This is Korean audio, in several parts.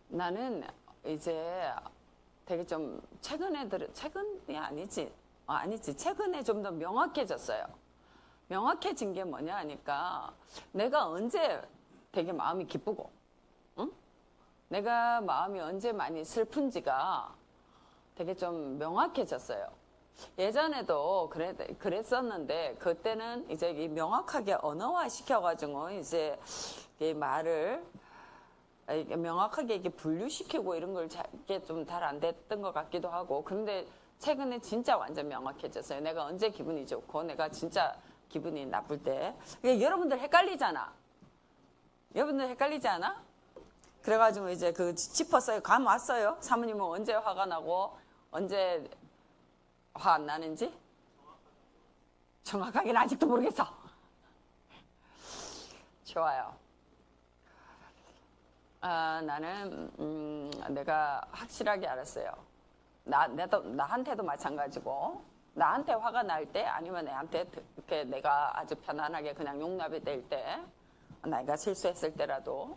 나는 이제 되게 좀 최근이 아니지. 최근에 좀 더 명확해졌어요. 명확해진 게 뭐냐 하니까 내가 언제 되게 마음이 기쁘고, 응? 내가 마음이 언제 많이 슬픈지가 되게 좀 명확해졌어요. 예전에도 그랬었는데 그때는 이제 명확하게 언어화 시켜가지고 이제 이 말을 명확하게 이렇게 분류시키고 이런 걸 좀 잘 안 됐던 것 같기도 하고. 그런데 최근에 진짜 완전 명확해졌어요. 내가 언제 기분이 좋고 내가 진짜 기분이 나쁠 때. 여러분들 헷갈리잖아. 여러분들 헷갈리지 않아? 그래가지고 이제 짚었어요. 감 왔어요. 사모님은 언제 화가 나고 언제 화 안 나는지? 정확하게는 아직도 모르겠어. 좋아요. 나는 내가 확실하게 알았어요. 나한테도 마찬가지고, 나한테 화가 날 때 아니면 내한테 이렇게 내가 아주 편안하게 그냥 용납이 될 때, 내가 실수했을 때라도,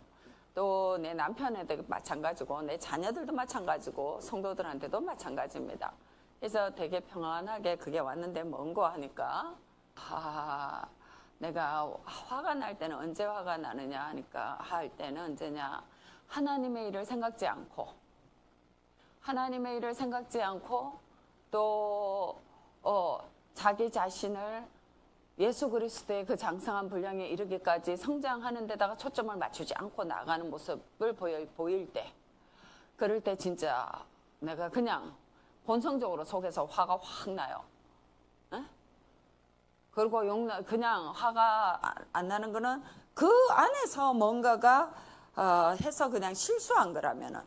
또 내 남편에도 마찬가지고 내 자녀들도 마찬가지고 성도들한테도 마찬가지입니다. 그래서 되게 평안하게 그게 왔는데 뭔고 하니까 내가 화가 날 때는 언제 화가 나느냐 하니까 할 때는 언제냐, 하나님의 일을 생각지 않고 또 자기 자신을 예수 그리스도의 그 장성한 분량에 이르기까지 성장하는 데다가 초점을 맞추지 않고 나가는 모습을 보일 때, 그럴 때 진짜 내가 그냥 본성적으로 속에서 화가 확 나요. 에? 그리고 그냥 화가 안 나는 거는 그 안에서 뭔가가 해서 그냥 실수한 거라면은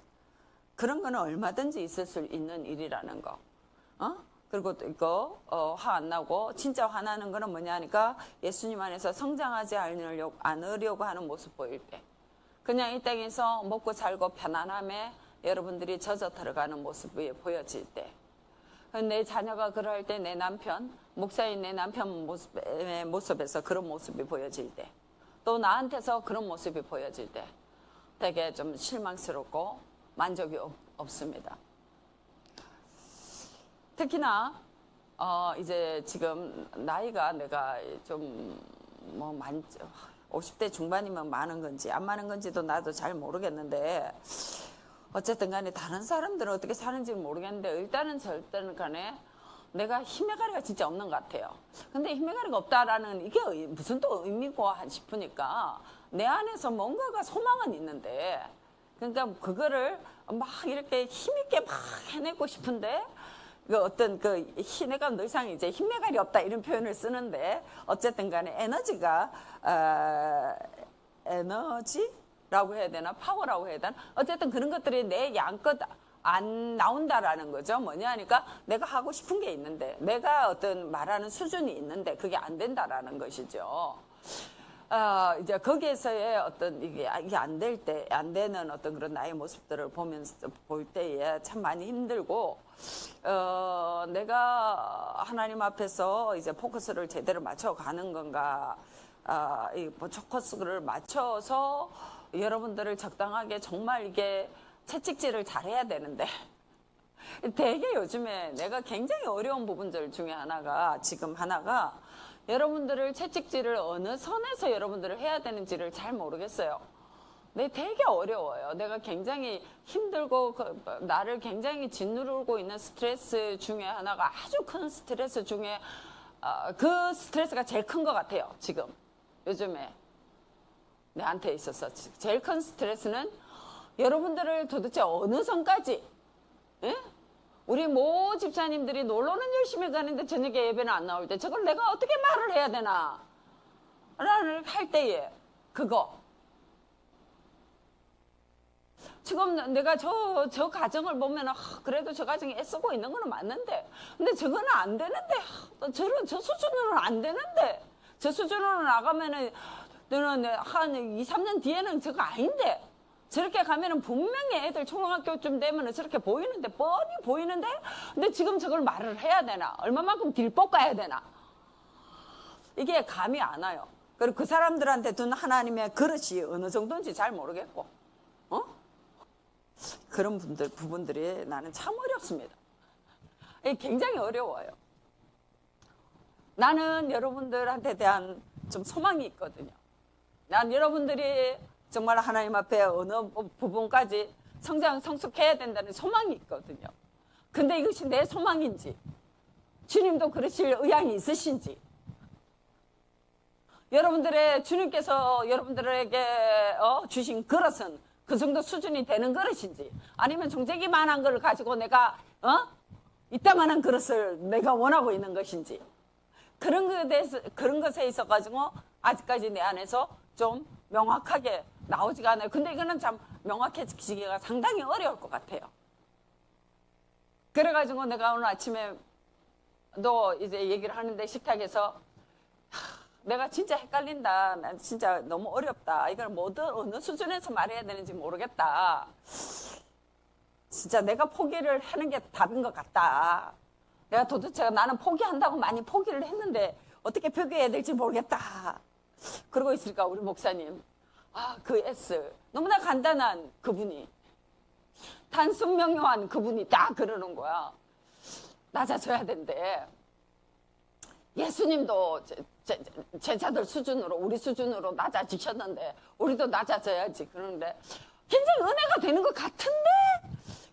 그런 거는 얼마든지 있을 수 있는 일이라는 거. 그리고 또 이거 화 안 나고 진짜 화나는 거는 뭐냐 하니까 예수님 안에서 성장하지 않으려고 하는 모습 보일 때, 그냥 이 땅에서 먹고 살고 편안함에 여러분들이 젖어 들어가는 모습이 보여질 때, 내 자녀가 그럴 때, 내 남편, 목사인 내 남편 모습에서 그런 모습이 보여질 때, 또 나한테서 그런 모습이 보여질 때 되게 좀 실망스럽고 만족이 없습니다. 특히나 이제 지금 나이가 내가 좀 50대 중반이면 많은 건지 안 많은 건지도 나도 잘 모르겠는데, 어쨌든 간에 다른 사람들은 어떻게 사는지 모르겠는데 일단은 절대는 간에 내가 힘의 가리가 진짜 없는 것 같아요. 근데 힘의 가리가 없다라는 이게 무슨 또 의미고 싶으니까 내 안에서 뭔가가 소망은 있는데, 그러니까 그거를 막 이렇게 힘있게 막 해내고 싶은데, 어떤 내가 늘상 이제 힘매갈이 없다 이런 표현을 쓰는데, 어쨌든 간에 에너지라고 해야 되나, 파워라고 해야 되나, 어쨌든 그런 것들이 내 양껏 안 나온다라는 거죠. 뭐냐 하니까 내가 하고 싶은 게 있는데, 내가 어떤 말하는 수준이 있는데 그게 안 된다라는 것이죠. 이제 거기에서의 어떤 이게 안 되는 어떤 그런 나의 모습들을 볼 때에 참 많이 힘들고, 내가 하나님 앞에서 이제 포커스를 제대로 맞춰가는 건가, 이 포커스를 맞춰서 여러분들을 적당하게 정말 이게 채찍질을 잘해야 되는데, 되게 요즘에 내가 굉장히 어려운 부분들 중에 하나가 여러분들을 채찍질을 어느 선에서 여러분들을 해야 되는지를 잘 모르겠어요. 근데 되게 어려워요. 내가 굉장히 힘들고 나를 굉장히 짓누르고 있는 스트레스 중에 하나가, 아주 큰 스트레스 중에 그 스트레스가 제일 큰 것 같아요. 지금 요즘에 내한테 있어서 제일 큰 스트레스는 여러분들을 도대체 어느 선까지, 예? 우리 모 집사님들이 놀러는 열심히 가는데 저녁에 예배는 안 나올 때 저걸 내가 어떻게 말을 해야 되나 라는 할 때에 그거 지금 내가 저 가정을 보면 그래도 저 가정이 애쓰고 있는 거는 맞는데, 근데 저거는 안 되는데, 저 수준으로는 안 되는데, 저 수준으로 나가면은 너는 한 2, 3년 뒤에는 저거 아닌데, 저렇게 가면은 분명히 애들 초등학교쯤 되면은 저렇게 보이는데, 뻔히 보이는데, 근데 지금 저걸 말을 해야 되나? 얼마만큼 딜 뽑아야 되나? 이게 감이 안 와요. 그리고 그 사람들한테 둔 하나님의 그릇이 어느 정도인지 잘 모르겠고, 그런 부분들이 나는 참 어렵습니다. 굉장히 어려워요. 나는 여러분들한테 대한 좀 소망이 있거든요. 난 여러분들이 정말 하나님 앞에 어느 부분까지 성숙해야 된다는 소망이 있거든요. 근데 이것이 내 소망인지, 주님도 그러실 의향이 있으신지, 여러분들의 주님께서 여러분들에게 주신 그릇은 그 정도 수준이 되는 그릇인지, 아니면 종재기만한 걸 가지고 내가 이따만한 그릇을 내가 원하고 있는 것인지, 그런 것에 있어 가지고 아직까지 내 안에서 좀 명확하게 나오지가 않아요. 근데 이거는 참 명확해지기가 상당히 어려울 것 같아요. 그래가지고 내가 오늘 아침에 너 이제 얘기를 하는데 식탁에서 내가 진짜 헷갈린다. 난 진짜 너무 어렵다. 이걸 어느 수준에서 말해야 되는지 모르겠다. 진짜 내가 포기를 하는 게 답인 것 같다. 내가 도대체 나는 포기한다고 많이 포기를 했는데 어떻게 포기해야 될지 모르겠다. 그러고 있으니까 우리 목사님, 그 S 너무나 간단한 그분이, 단순 명료한 그분이 딱 그러는 거야. 낮아져야 된대. 예수님도 제자들 수준으로, 우리 수준으로 낮아지셨는데 우리도 낮아져야지. 그러는데 굉장히 은혜가 되는 것 같은데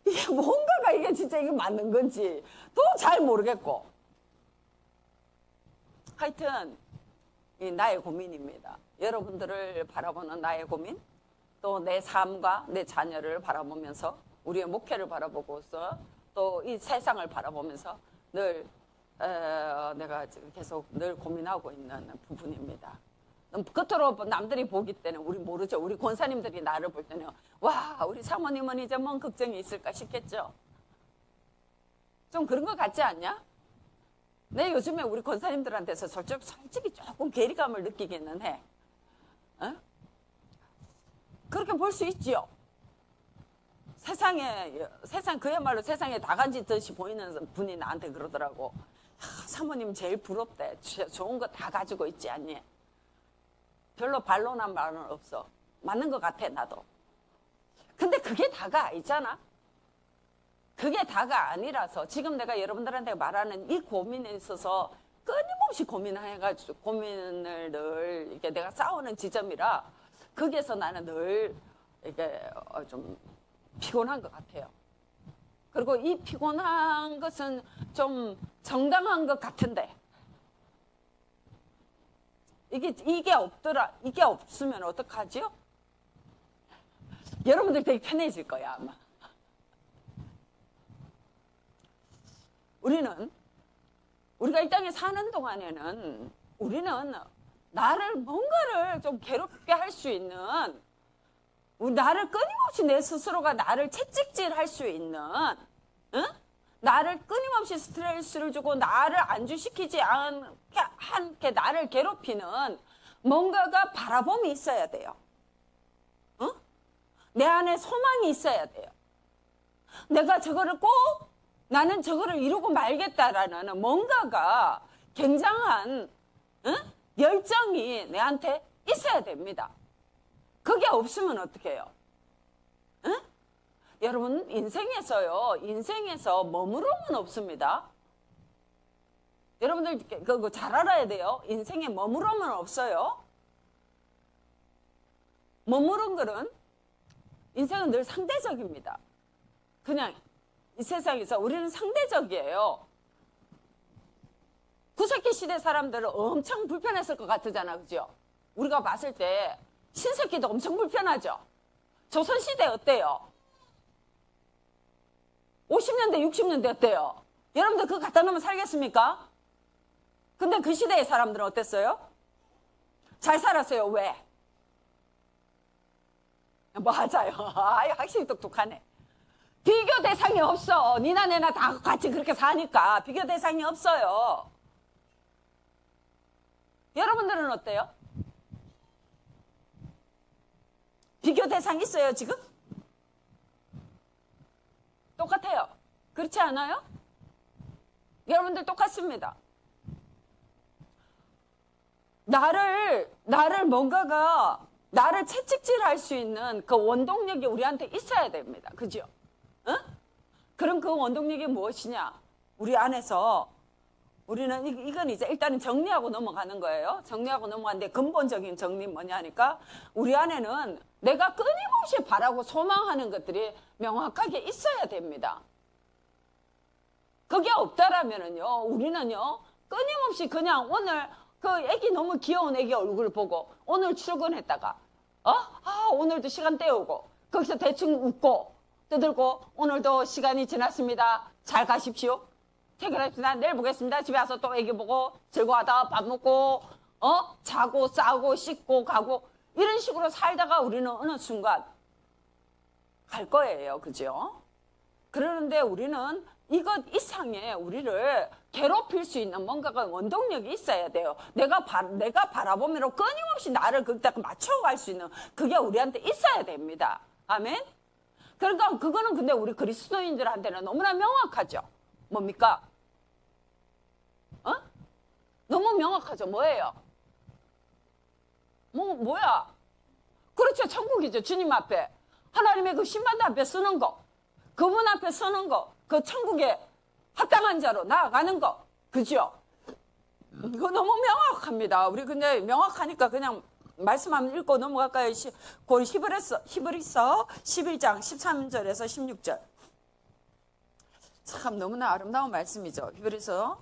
이게 뭔가가 이게 진짜 이게 맞는 건지 또 잘 모르겠고, 하여튼 이 나의 고민입니다. 여러분들을 바라보는 나의 고민, 또 내 삶과 내 자녀를 바라보면서, 우리의 목회를 바라보고서, 또 이 세상을 바라보면서 늘 내가 지금 계속 늘 고민하고 있는 부분입니다. 겉으로 남들이 보기 때는 우리 모르죠. 우리 권사님들이 나를 볼 때는 와, 우리 사모님은 이제 뭔 걱정이 있을까 싶겠죠. 좀 그런 것 같지 않냐? 내 요즘에 우리 권사님들한테서 솔직히 조금 괴리감을 느끼기는 해. 그렇게 볼 수 있지요. 그야말로 세상에 다 가지듯이 보이는 분이 나한테 그러더라고. 사모님 제일 부럽대. 좋은 거 다 가지고 있지 않니? 별로 반론한 말은 없어. 맞는 것 같아, 나도. 근데 그게 다가 아니잖아. 그게 다가 아니라서 지금 내가 여러분들한테 말하는 이 고민에 있어서 끊임없이 고민을 늘 이렇게 내가 싸우는 지점이라, 거기에서 나는 늘 이게 좀 피곤한 것 같아요. 그리고 이 피곤한 것은 좀 정당한 것 같은데, 이게 없으면 어떡하지요? 여러분들 되게 편해질 거야, 아마. 우리가 이 땅에 사는 동안에는 우리는 뭔가를 좀 괴롭게 할 수 있는, 나를 끊임없이 내 스스로가 나를 채찍질 할 수 있는, 나를 끊임없이 스트레스를 주고 나를 안주시키지 않게 나를 괴롭히는 뭔가가 바라봄이 있어야 돼요. 내 안에 소망이 있어야 돼요. 나는 저거를 이루고 말겠다라는 뭔가가 굉장한 열정이 내한테 있어야 됩니다. 그게 없으면 어떻게 해요? 여러분, 인생에서 머무름은 없습니다. 여러분들 그거 잘 알아야 돼요. 인생에 머무름은 없어요. 머무른 거는, 인생은 늘 상대적입니다. 그냥 이 세상에서 우리는 상대적이에요. 구석기 시대 사람들은 엄청 불편했을 것 같잖아, 그죠? 우리가 봤을 때 신석기도 엄청 불편하죠. 조선시대 어때요? 50년대, 60년대 어때요? 여러분들 그거 갖다 놓으면 살겠습니까? 근데 그 시대의 사람들은 어땠어요? 잘 살았어요. 왜? 맞아요. 확실히 똑똑하네. 비교 대상이 없어. 니나 내나 다 같이 그렇게 사니까 비교 대상이 없어요. 여러분들은 어때요? 비교 대상 있어요, 지금? 똑같아요. 그렇지 않아요? 여러분들 똑같습니다. 나를 뭔가가, 나를 채찍질 할 수 있는 그 원동력이 우리한테 있어야 됩니다. 그죠? 어? 그럼 그 원동력이 무엇이냐? 우리 안에서 우리는 이건 이제 일단은 정리하고 넘어가는 거예요. 정리하고 넘어가는데 근본적인 정리는 뭐냐 하니까 우리 안에는 내가 끊임없이 바라고 소망하는 것들이 명확하게 있어야 됩니다. 그게 없다라면은요, 우리는요, 끊임없이 그냥 오늘 그 애기 너무 귀여운 애기 얼굴 보고 오늘 출근했다가 오늘도 시간 때우고 거기서 대충 웃고 떠들고 오늘도 시간이 지났습니다. 잘 가십시오. 퇴근합시다. 내일 보겠습니다. 집에 와서 또 애기 보고 즐거워하다 밥 먹고 자고 싸고 씻고 가고 이런 식으로 살다가 우리는 어느 순간 갈 거예요. 그죠? 그러는데 우리는 이것 이상의 우리를 괴롭힐 수 있는 뭔가가 원동력이 있어야 돼요. 내가 바라보면 끊임없이 나를 거기다가 맞춰갈 수 있는 그게 우리한테 있어야 됩니다. 아멘? 그러니까 그거는 근데 우리 그리스도인들한테는 너무나 명확하죠. 뭡니까? 너무 명확하죠. 뭐예요? 뭐야? 그렇죠. 천국이죠. 주님 앞에. 하나님의 그 신반대 앞에 서는 거. 그분 앞에 서는 거. 그 천국에 합당한 자로 나아가는 거. 그죠? 이거 너무 명확합니다. 우리 근데 명확하니까 그냥 말씀 한번 읽고 넘어갈까요? 히브리서 11장 13절에서 16절. 참 너무나 아름다운 말씀이죠. 히브리서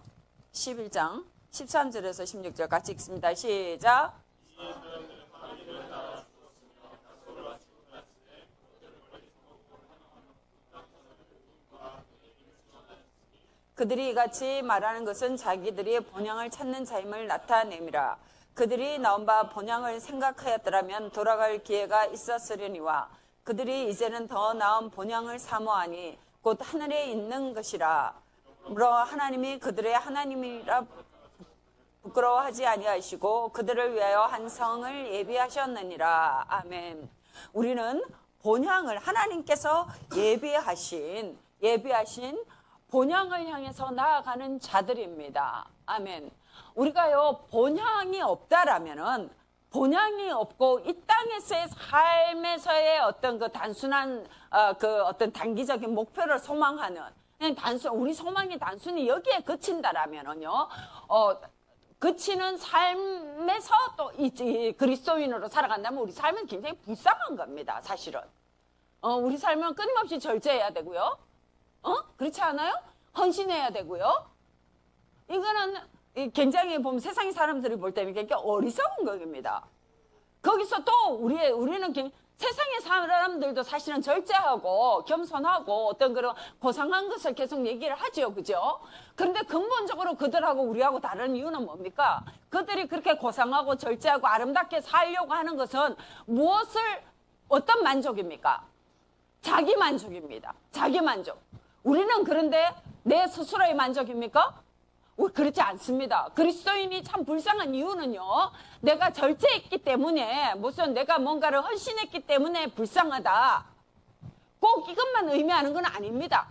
11장 13절에서 16절 같이 읽습니다. 시작. 그들이 이같이 말하는 것은 자기들이 본향을 찾는 자임을 나타내미라. 그들이 나온 바 본향을 생각하였더라면 돌아갈 기회가 있었으려니와 그들이 이제는 더 나은 본향을 사모하니 곧 하늘에 있는 것이라. 그러므로 하나님이 그들의 하나님이라 부끄러워하지 아니하시고 그들을 위하여 한 성을 예비하셨느니라. 아멘. 우리는 본향을 하나님께서 예비하신 본향을 향해서 나아가는 자들입니다. 아멘. 우리가요, 본향이 없다라면은, 본향이 없고 이 땅에서의 삶에서의 어떤 그 단순한 어떤 단기적인 목표를 소망하는, 우리 소망이 단순히 여기에 그친다라면은요, 그치는 삶에서 또 이 그리스도인으로 살아간다면 우리 삶은 굉장히 불쌍한 겁니다. 사실은. 우리 삶은 끊임없이 절제해야 되고요. 그렇지 않아요? 헌신해야 되고요. 이거는 굉장히 보면 세상의 사람들이 볼 때는 굉장히 어리석은 겁니다. 거기서 또 우리는 세상의 사람들도 사실은 절제하고 겸손하고 어떤 그런 고상한 것을 계속 얘기를 하죠. 그죠? 그런데 근본적으로 그들하고 우리하고 다른 이유는 뭡니까? 그들이 그렇게 고상하고 절제하고 아름답게 살려고 하는 것은 어떤 만족입니까? 자기 만족입니다. 자기 만족. 우리는 그런데 내 스스로의 만족입니까? 그렇지 않습니다. 그리스도인이 참 불쌍한 이유는요, 내가 절제했기 때문에, 내가 뭔가를 헌신했기 때문에 불쌍하다. 꼭 이것만 의미하는 건 아닙니다.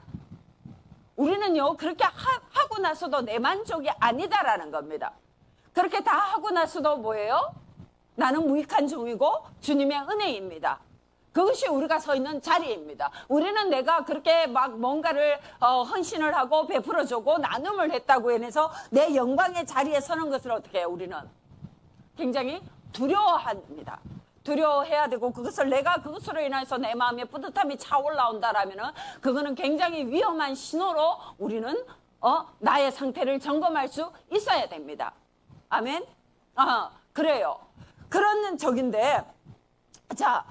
우리는요, 그렇게 하고 나서도 내 만족이 아니다라는 겁니다. 그렇게 다 하고 나서도 뭐예요? 나는 무익한 종이고 주님의 은혜입니다. 그것이 우리가 서 있는 자리입니다. 우리는 내가 그렇게 막 뭔가를 헌신을 하고 베풀어주고 나눔을 했다고 해서 내 영광의 자리에 서는 것을 어떻게 해요? 우리는 굉장히 두려워합니다. 두려워해야 되고 그것을 내가 그것으로 인해서 내 마음에 뿌듯함이 차올라온다라면은 그거는 굉장히 위험한 신호로 우리는 나의 상태를 점검할 수 있어야 됩니다. 아멘? 그래요. 그런 적인데, 자,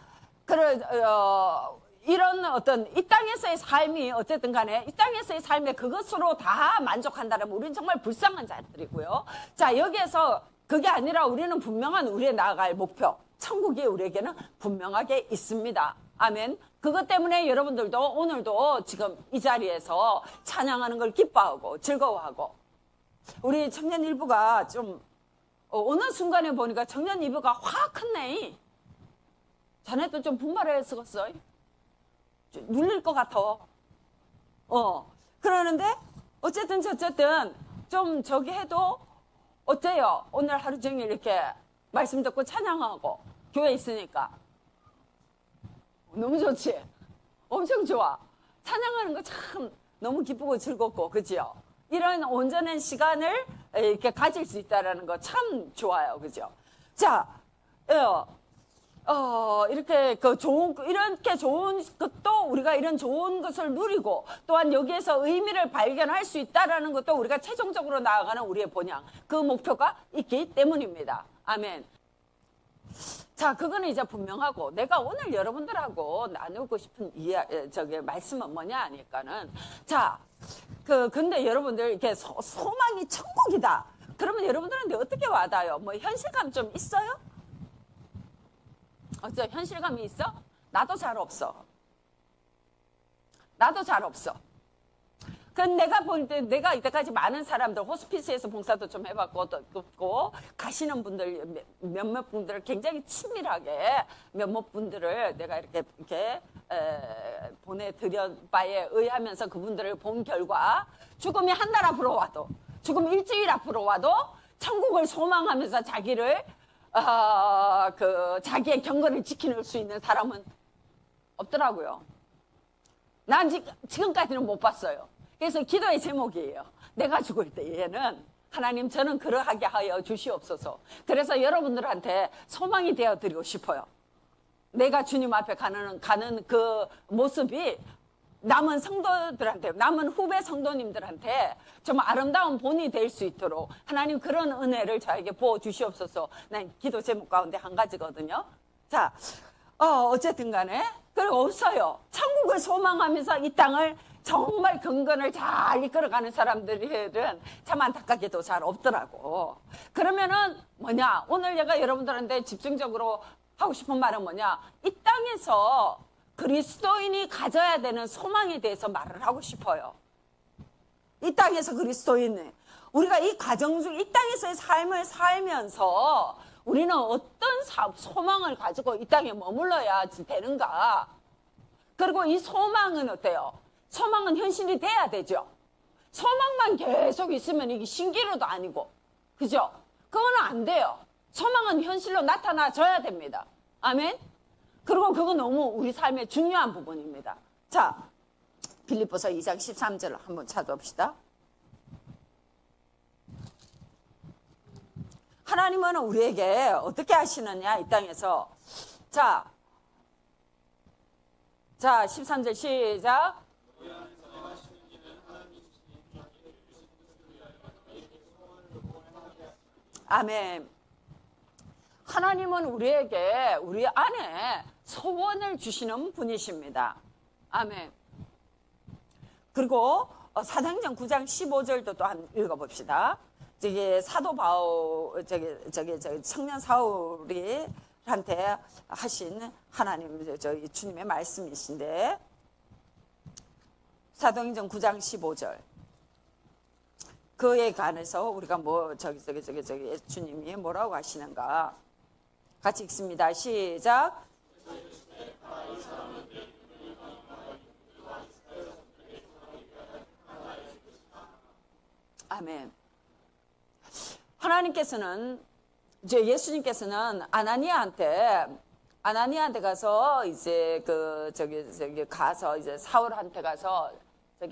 이런 어떤 이 땅에서의 삶이 어쨌든 간에 이 땅에서의 삶에 그것으로 다 만족한다면 우리는 정말 불쌍한 자들이고요. 자, 여기에서 그게 아니라 우리는 분명한 우리의 나아갈 목표, 천국이 우리에게는 분명하게 있습니다. 아멘. 그것 때문에 여러분들도 오늘도 지금 이 자리에서 찬양하는 걸 기뻐하고 즐거워하고, 우리 청년 일부가 좀 어느 순간에 보니까 청년 일부가 확 컸네. 자네도 좀 분발해 쓰겠어. 눌릴 것 같아. 그러는데 어쨌든 좀 저기 해도 어때요? 오늘 하루 종일 이렇게 말씀 듣고 찬양하고 교회 있으니까 너무 좋지? 엄청 좋아. 찬양하는 거 참 너무 기쁘고 즐겁고, 그죠? 이런 온전한 시간을 이렇게 가질 수 있다는 거 참 좋아요, 그죠? 자, 이렇게 이렇게 좋은 것도 우리가 이런 좋은 것을 누리고 또한 여기에서 의미를 발견할 수 있다라는 것도 우리가 최종적으로 나아가는 우리의 본향, 그 목표가 있기 때문입니다. 아멘. 자, 그거는 이제 분명하고, 내가 오늘 여러분들하고 나누고 싶은 말씀은 뭐냐 하니까는, 자, 근데 여러분들 이렇게 소망이 천국이다. 그러면 여러분들한테 어떻게 와닿아요? 뭐 현실감 좀 있어요? 어쩌 현실감이 있어? 나도 잘 없어. 나도 잘 없어. 내가 볼 때, 내가 이때까지 많은 사람들, 호스피스에서 봉사도 좀 해봤고, 또 가시는 분들, 몇몇 분들을 굉장히 치밀하게, 몇몇 분들을 내가 이렇게 보내드려 바에 의하면서 그분들을 본 결과, 죽음이 한 달 앞으로 와도, 죽음 일주일 앞으로 와도, 천국을 소망하면서 자기의 경건을 지킬 수 있는 사람은 없더라고요. 난 지금까지는 못 봤어요. 그래서 기도의 제목이에요. 내가 죽을 때에는 하나님 저는 그러하게 하여 주시옵소서. 그래서 여러분들한테 소망이 되어 드리고 싶어요. 내가 주님 앞에 가는 그 모습이 남은 성도들한테, 남은 후배 성도님들한테 좀 아름다운 본이 될 수 있도록 하나님 그런 은혜를 저에게 부어 주시옵소서. 난 기도 제목 가운데 한 가지거든요. 자, 어쨌든 간에 그리고 없어요. 천국을 소망하면서 이 땅을 정말 경건을 잘 이끌어가는 사람들은 참 안타깝게도 잘 없더라고. 그러면은 뭐냐? 오늘 내가 여러분들한테 집중적으로 하고 싶은 말은 뭐냐? 이 땅에서 그리스도인이 가져야 되는 소망에 대해서 말을 하고 싶어요. 이 땅에서 그리스도인이 우리가 이 과정 중 이 땅에서의 삶을 살면서 우리는 어떤 소망을 가지고 이 땅에 머물러야 되는가? 그리고 이 소망은 어때요? 소망은 현실이 돼야 되죠. 소망만 계속 있으면 이게 신기루도 아니고, 그죠? 그거는 안 돼요. 소망은 현실로 나타나줘야 됩니다. 아멘? 그리고 그거 너무 우리 삶의 중요한 부분입니다. 자, 빌립보서 2장 13절을 한번 찾아봅시다. 하나님은 우리에게 어떻게 하시느냐, 이 땅에서. 자, 13절 시작. 아멘. 하나님은 우리에게 우리 안에 소원을 주시는 분이십니다. 아멘. 그리고 사도행전 9장 15절도 또 한 읽어봅시다. 사도 바울, 청년 사울이 한테 하신 하나님, 주님의 말씀이신데, 사도행전 9장 15절. 그에 관해서 우리가 주님이 뭐라고 하시는가? 같이 읽습니다. 시작. 아멘. 하나님께서는, 예수님께서는 아나니아한테 가서 가서 사울한테 가서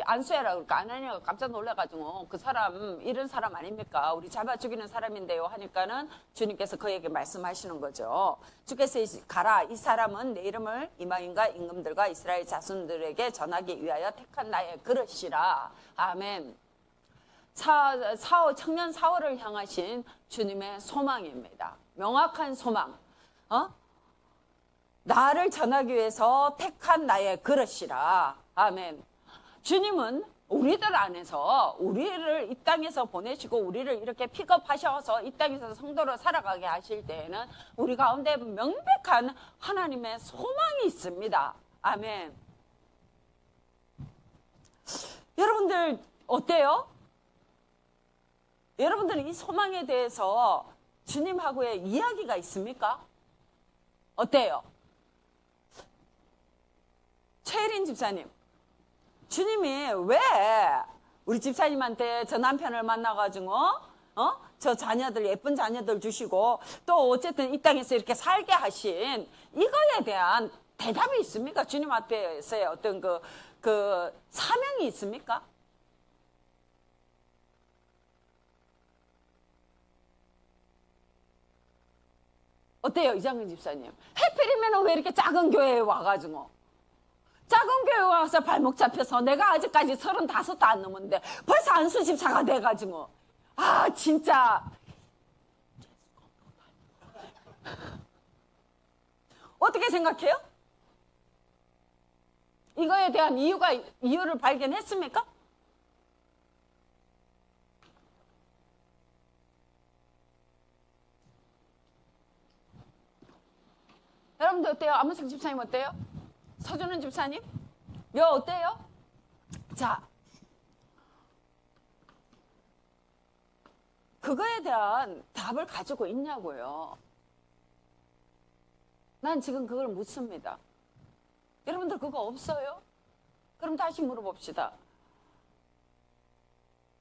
안수해라. 그러니까 아나니아가 깜짝 놀라가지고 그 사람 이런 사람 아닙니까? 우리 잡아 죽이는 사람인데요 하니까는 주님께서 그에게 말씀하시는 거죠. 주께서 가라. 이 사람은 내 이름을 이방인과 임금들과 이스라엘 자손들에게 전하기 위하여 택한 나의 그릇이라. 아멘. 청년 사울을 향하신 주님의 소망입니다. 명확한 소망. 나를 전하기 위해서 택한 나의 그릇이라. 아멘. 주님은 우리들 안에서 우리를 이 땅에서 보내시고 우리를 이렇게 픽업하셔서 이 땅에서 성도로 살아가게 하실 때에는 우리 가운데 명백한 하나님의 소망이 있습니다. 아멘. 여러분들 어때요? 여러분들은 이 소망에 대해서 주님하고의 이야기가 있습니까? 어때요? 최혜린 집사님, 주님이 왜 우리 집사님한테 저 남편을 만나가지고 저 자녀들, 예쁜 자녀들 주시고 또 어쨌든 이 땅에서 이렇게 살게 하신 이거에 대한 대답이 있습니까? 주님 앞에서의 어떤 그 사명이 있습니까? 어때요, 이장근 집사님? 해필이면 왜 이렇게 작은 교회에 와가지고 작은 교회 와서 발목 잡혀서 내가 아직까지 35도 안 넘었는데 벌써 안수 집사가 돼가지고 아 진짜 어떻게 생각해요? 이거에 대한 이유를 발견했습니까? 여러분들 어때요? 안문상 집사님 어때요? 서준은 집사님? 요 어때요? 자, 그거에 대한 답을 가지고 있냐고요. 난 지금 그걸 묻습니다. 여러분들 그거 없어요? 그럼 다시 물어봅시다.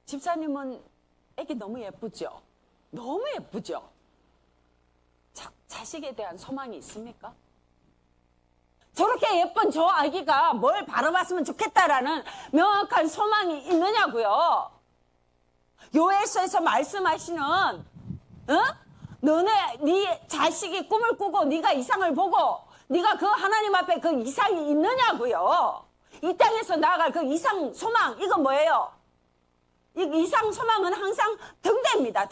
집사님은 애기 너무 예쁘죠? 너무 예쁘죠? 자식에 대한 소망이 있습니까? 저렇게 예쁜 저 아기가 뭘 바라봤으면 좋겠다라는 명확한 소망이 있느냐고요. 요엘서에서 말씀하시는 너네 네 자식이 꿈을 꾸고 네가 이상을 보고 네가 그 하나님 앞에 그 이상이 있느냐고요. 이 땅에서 나아갈 그 이상 소망 이건 뭐예요? 이 이상 소망은 항상 등대입니다.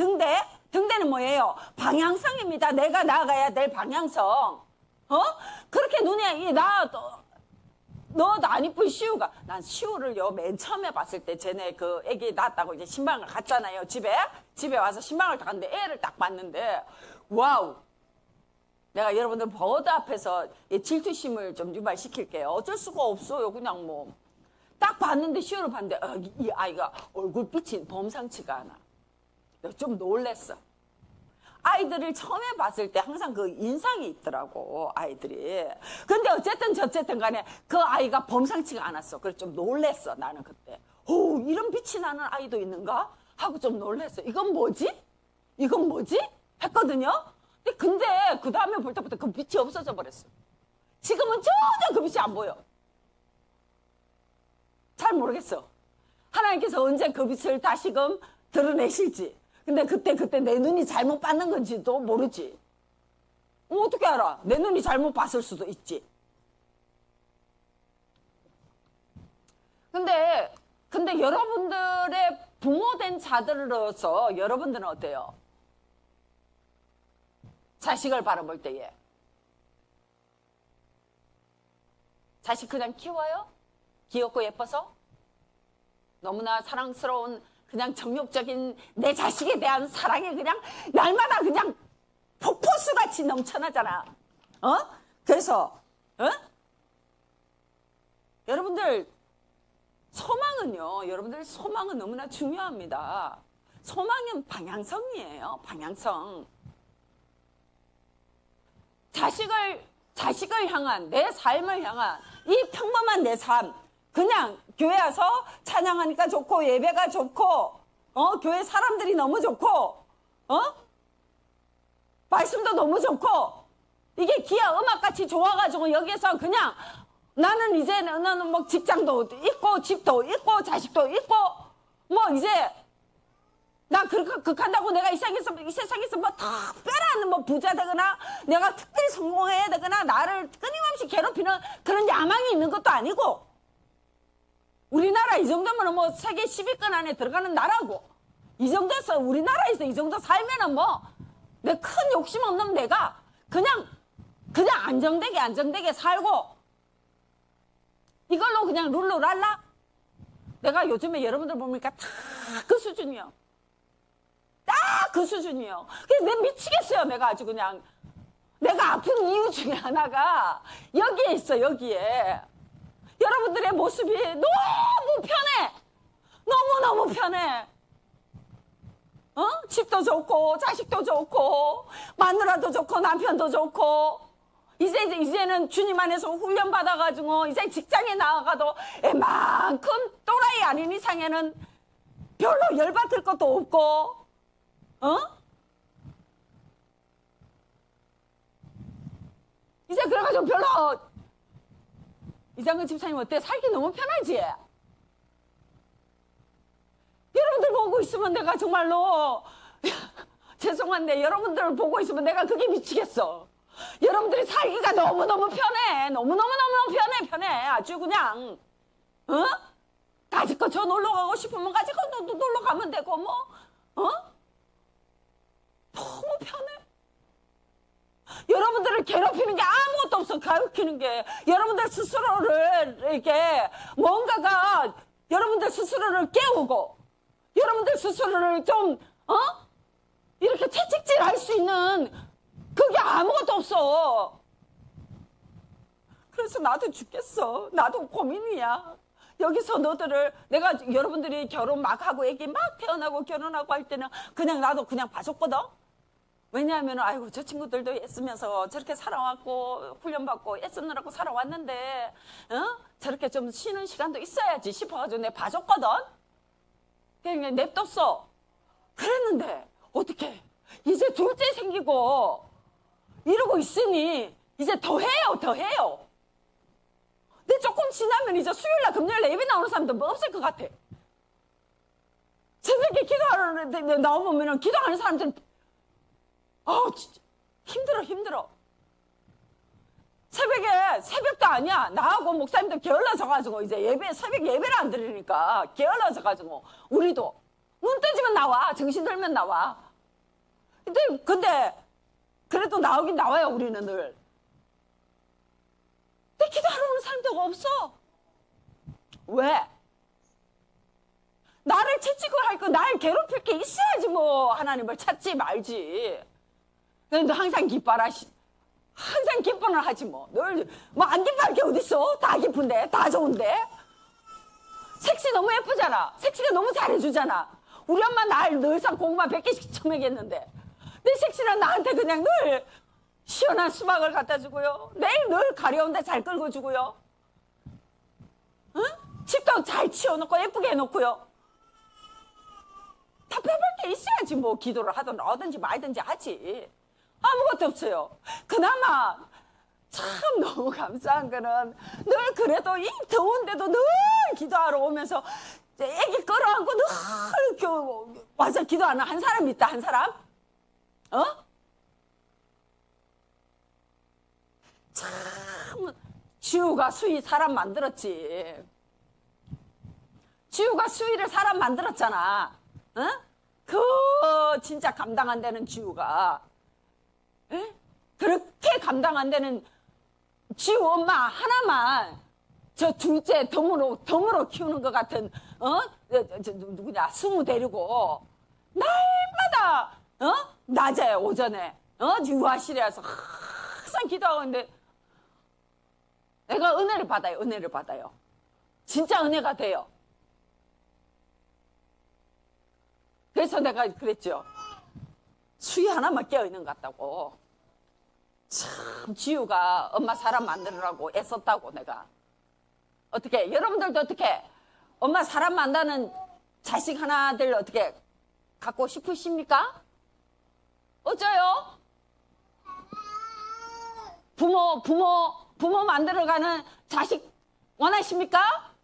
등대는 뭐예요? 방향성입니다. 내가 나아가야 될 방향성. 그렇게 눈에 너도 안 이쁜 시우가 난 시우를요 맨 처음에 봤을 때 쟤네 그 애기 낳았다고 이제 신방을 갔잖아요. 집에 와서 신방을 딱 갔는데 애를 딱 봤는데 와우. 내가 여러분들 보드 앞에서 질투심을 좀 유발시킬게요. 어쩔 수가 없어요. 그냥 뭐 딱 봤는데 시우를 봤는데 이 아이가 얼굴빛이 범상치가 않아. 좀 놀랬어. 아이들을 처음에 봤을 때 항상 그 인상이 있더라고, 아이들이. 근데 어쨌든 간에 그 아이가 범상치가 않았어. 그래서 좀 놀랬어, 나는 그때. 오, 이런 빛이 나는 아이도 있는가? 하고 좀 놀랬어. 이건 뭐지? 했거든요? 근데 그 다음에 볼 때부터 그 빛이 없어져 버렸어. 지금은 전혀 그 빛이 안 보여. 잘 모르겠어. 하나님께서 언제 그 빛을 다시금 드러내실지. 근데 그때 내 눈이 잘못 봤는 건지도 모르지. 어떻게 알아? 내 눈이 잘못 봤을 수도 있지. 근데 여러분들의 부모된 자들로서 여러분들은 어때요? 자식을 바라볼 때에. 자식 그냥 키워요? 귀엽고 예뻐서? 너무나 사랑스러운 그냥 정욕적인 내 자식에 대한 사랑이 그냥 날마다 그냥 폭포수같이 넘쳐나잖아. 그래서 여러분들 소망은 너무나 중요합니다. 소망은 방향성이에요. 방향성. 자식을 향한 내 삶을 향한 이 평범한 내 삶. 그냥 교회 와서 찬양하니까 좋고 예배가 좋고 교회 사람들이 너무 좋고 말씀도 너무 좋고 이게 기아 음악같이 좋아가지고 여기서 그냥 나는 이제는 뭐 직장도 있고 집도 있고 자식도 있고 뭐 이제 나 극한다고 내가 이 세상에서 뭐 특별한 뭐 부자 되거나 내가 특별히 성공해야 되거나 나를 끊임없이 괴롭히는 그런 야망이 있는 것도 아니고 우리나라 이 정도면 뭐 세계 10위권 안에 들어가는 나라고 이 정도에서 우리나라에서 이 정도 살면은 뭐 내 큰 욕심 없는 내가 그냥 안정되게 살고 이걸로 그냥 룰루랄라 내가 요즘에 여러분들 보니까 다 그 수준이요. 딱 그 수준이요. 그래서 내가 미치겠어요. 내가 아주 그냥 내가 아픈 이유 중에 하나가 여기에 있어. 여기에 여러분들의 모습이 너무 편해. 너무너무 편해. 집도 좋고 자식도 좋고 마누라도 좋고 남편도 좋고 이제는 주님 안에서 훈련 받아가지고 이제 직장에 나가도 애만큼 또라이 아닌 이상에는 별로 열받을 것도 없고 어? 이제 그래가지고 별로 이장근 집사님 어때? 살기 너무 편하지? 여러분들 보고 있으면 내가 정말로 죄송한데 여러분들 보고 있으면 내가 그게 미치겠어. 여러분들이 살기가 너무너무 편해. 너무너무너무 편해. 아주 그냥 어? 가지고 저 놀러 가고 싶으면 가지고 놀러 가면 되고 뭐 어? 너무 편해. 여러분들을 괴롭히는 게 아무것도 없어. 가르치는 게 여러분들 스스로를 이렇게 뭔가가 여러분들 스스로를 깨우고 여러분들 스스로를 좀 이렇게 채찍질 할 수 있는 그게 아무것도 없어. 그래서 나도 죽겠어. 나도 고민이야. 여기서 너들을 내가 여러분들이 결혼 막 하고 애기 막 태어나고 결혼하고 할 때는 그냥 나도 그냥 봐줬거든. 왜냐하면 아이고 저 친구들도 애쓰면서 저렇게 살아왔고 훈련받고 애쓰느라고 살아왔는데 저렇게 좀 쉬는 시간도 있어야지 싶어가지고 내가 봐줬거든. 그냥 냅뒀어. 그랬는데 어떻게 이제 둘째 생기고 이러고 있으니 이제 더 해요. 근데 조금 지나면 이제 수요일날 금요일날 예배 나오는 사람도 뭐 없을 것 같아. 새벽에 기도하러 나오면 기도하는 사람들은 진짜 힘들어. 새벽도 아니야. 나하고 목사님도 게을러져가지고 이제 새벽 예배를 안 드리니까 게을러져가지고 우리도 눈 뜨지면 나와. 정신 들면 나와. 근데 그래도 나오긴 나와요. 우리는 늘. 근데 기도하러 오는 사람도 없어. 왜? 나를 채찍을 할 거, 날 괴롭힐 게 있어야지 뭐 하나님을 찾지 말지. 근데 항상 기뻐라. 항상 기뻐는 하지 뭐. 늘 뭐 안 기뻐할 게 어딨어? 다 기쁜데, 다 좋은데. 색시 너무 예쁘잖아. 색시가 너무 잘해주잖아. 우리 엄마 날 늘상 고구마 100개씩 처먹였는데 내 색시는 나한테 그냥 늘 시원한 수박을 갖다 주고요. 내일 늘 가려운데 잘 끌고 주고요. 응? 집도 잘 치워놓고 예쁘게 해놓고요. 답답할 게 있어야지 뭐 기도를 하든 하든지 말든지 하지. 아무것도 없어요. 그나마 참 너무 감사한 거는 늘 그래도 이 더운데도 늘 기도하러 오면서 애기 끌어안고 늘 와서 기도하는 한 사람이 있다. 한 사람? 참 지우가 수희 사람 만들었지. 지우가 수희를 사람 만들었잖아. 그 진짜 감당 안 되는 지우가 그렇게 감당 안 되는 지우 엄마 하나만 저 둘째 덤으로 키우는 것 같은 누구냐 승우 데리고 날마다 낮에 오전에 유아실에 와서 항상 기도하고 있는데 내가 은혜를 받아요. 진짜 은혜가 돼요. 그래서 내가 그랬죠. 수희 하나만 깨어있는 것 같다고. 참 지우가 엄마 사람 만들으라고 애썼다고 내가. 어떻게 여러분들도 어떻게 엄마 사람 만드는 자식 하나들 어떻게 갖고 싶으십니까? 어쩌요? 부모 만들어가는 자식 원하십니까?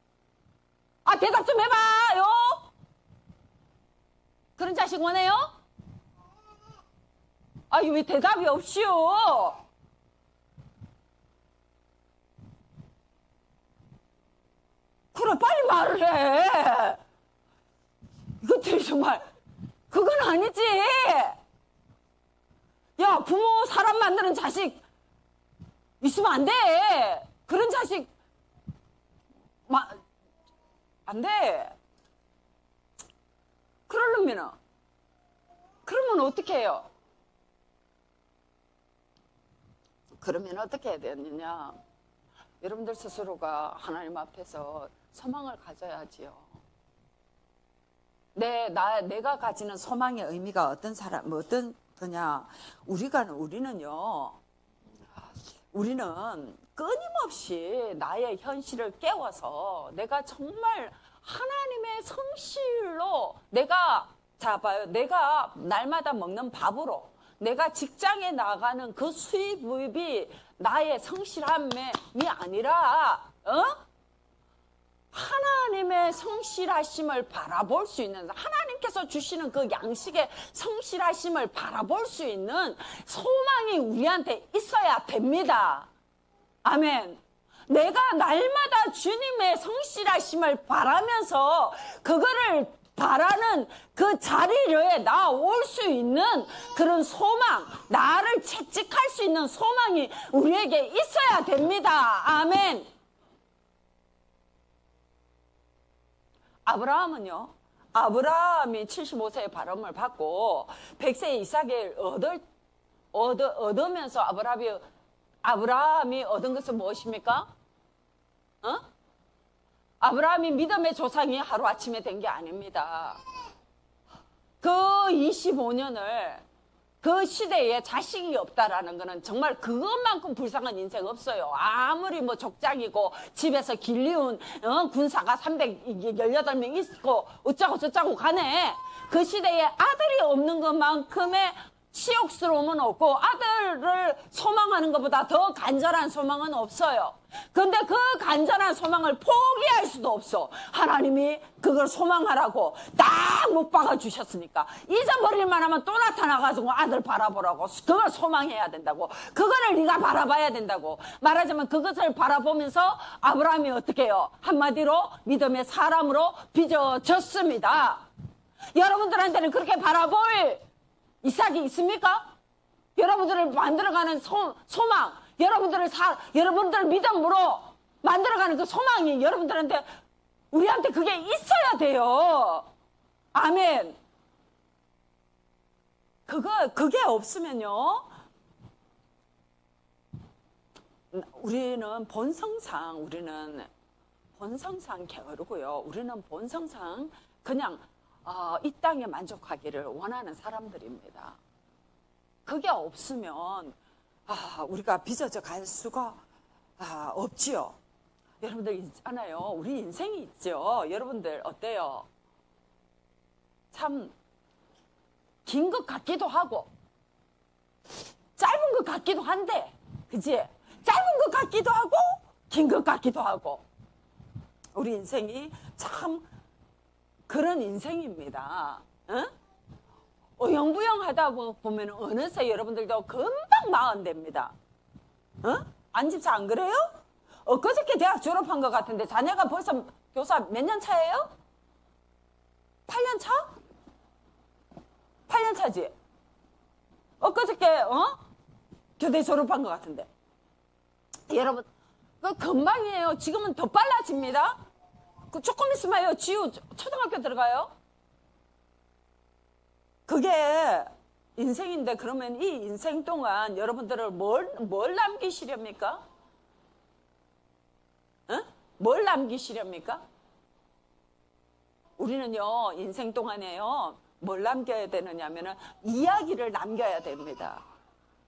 대답 좀 해봐요. 그런 자식 원해요? 왜 대답이 없이요? 그래, 빨리 말을 해. 이것들이 정말, 그건 아니지. 야, 부모 사람 만드는 자식 있으면 안 돼. 그런 자식, 안 돼. 그러면 어떻게 해요? 그러면 어떻게 해야 되느냐? 여러분들 스스로가 하나님 앞에서 소망을 가져야지요. 내가 가지는 소망의 의미가 어떤 거냐? 우리는 끊임없이 나의 현실을 깨워서 내가 정말 하나님의 성실로 내가 자, 봐요. 내가 날마다 먹는 밥으로 내가 직장에 나가는 그 수입이 나의 성실함이 아니라, 하나님의 성실하심을 바라볼 수 있는, 하나님께서 주시는 그 양식의 성실하심을 바라볼 수 있는 소망이 우리한테 있어야 됩니다. 아멘. 내가 날마다 주님의 성실하심을 바라면서 그거를 바라는 그 자리에 나 올 수 있는 그런 소망, 나를 채찍할 수 있는 소망이 우리에게 있어야 됩니다. 아멘. 아브라함이 75세의 바람을 받고 100세의 이삭을 얻으면서 아브라함이 얻은 것은 무엇입니까? 아브라함이 믿음의 조상이 하루아침에 된 게 아닙니다. 그 25년을 그 시대에 자식이 없다라는 것은 정말 그것만큼 불쌍한 인생 없어요. 아무리 뭐 족장이고 집에서 길리운 군사가 318명 있고 어쩌고 저쩌고 간에 그 시대에 아들이 없는 것만큼의 치욕스러움은 없고 아들을 소망하는 것보다 더 간절한 소망은 없어요. 그런데 그 간절한 소망을 포기할 수도 없어. 하나님이 그걸 소망하라고 딱 못 박아주셨으니까 잊어버릴만 하면 또 나타나가지고 아들 바라보라고 그걸 소망해야 된다고. 그거를 네가 바라봐야 된다고. 말하자면 그것을 바라보면서 아브라함이 어떻게 해요? 한마디로 믿음의 사람으로 빚어졌습니다. 여러분들한테는 그렇게 바라볼 이삭이 있습니까? 여러분들을 만들어가는 소망, 여러분들 믿음으로 만들어가는 그 소망이 여러분들한테, 우리한테 그게 있어야 돼요. 아멘. 그게 없으면요, 우리는 본성상 게으르고요. 우리는 본성상 그냥 이 땅에 만족하기를 원하는 사람들입니다. 그게 없으면 우리가 빚어져 갈 수가 없지요. 여러분들 있잖아요. 우리 인생이 있죠. 여러분들 어때요? 참 긴 것 같기도 하고 짧은 것 같기도 한데, 그치? 짧은 것 같기도 하고 긴 것 같기도 하고, 우리 인생이 참 그런 인생입니다. 응? 어영부영하다 보면 어느새 여러분들도 금방 마흔됩니다. 응? 안집사 안 그래요? 엊그저께 대학 졸업한 것 같은데 자녀가 벌써 교사 몇 년 차예요? 8년 차? 8년 차지? 엊그저께 교대 졸업한 것 같은데. 여러분, 그 금방이에요. 지금은 더 빨라집니다. 조금 있으면 지우 초등학교 들어가요. 그게 인생인데, 그러면 이 인생 동안 여러분들을 뭘 남기시렵니까? 응? 뭘 남기시렵니까? 우리는요, 인생 동안에요, 뭘 남겨야 되느냐면은 이야기를 남겨야 됩니다.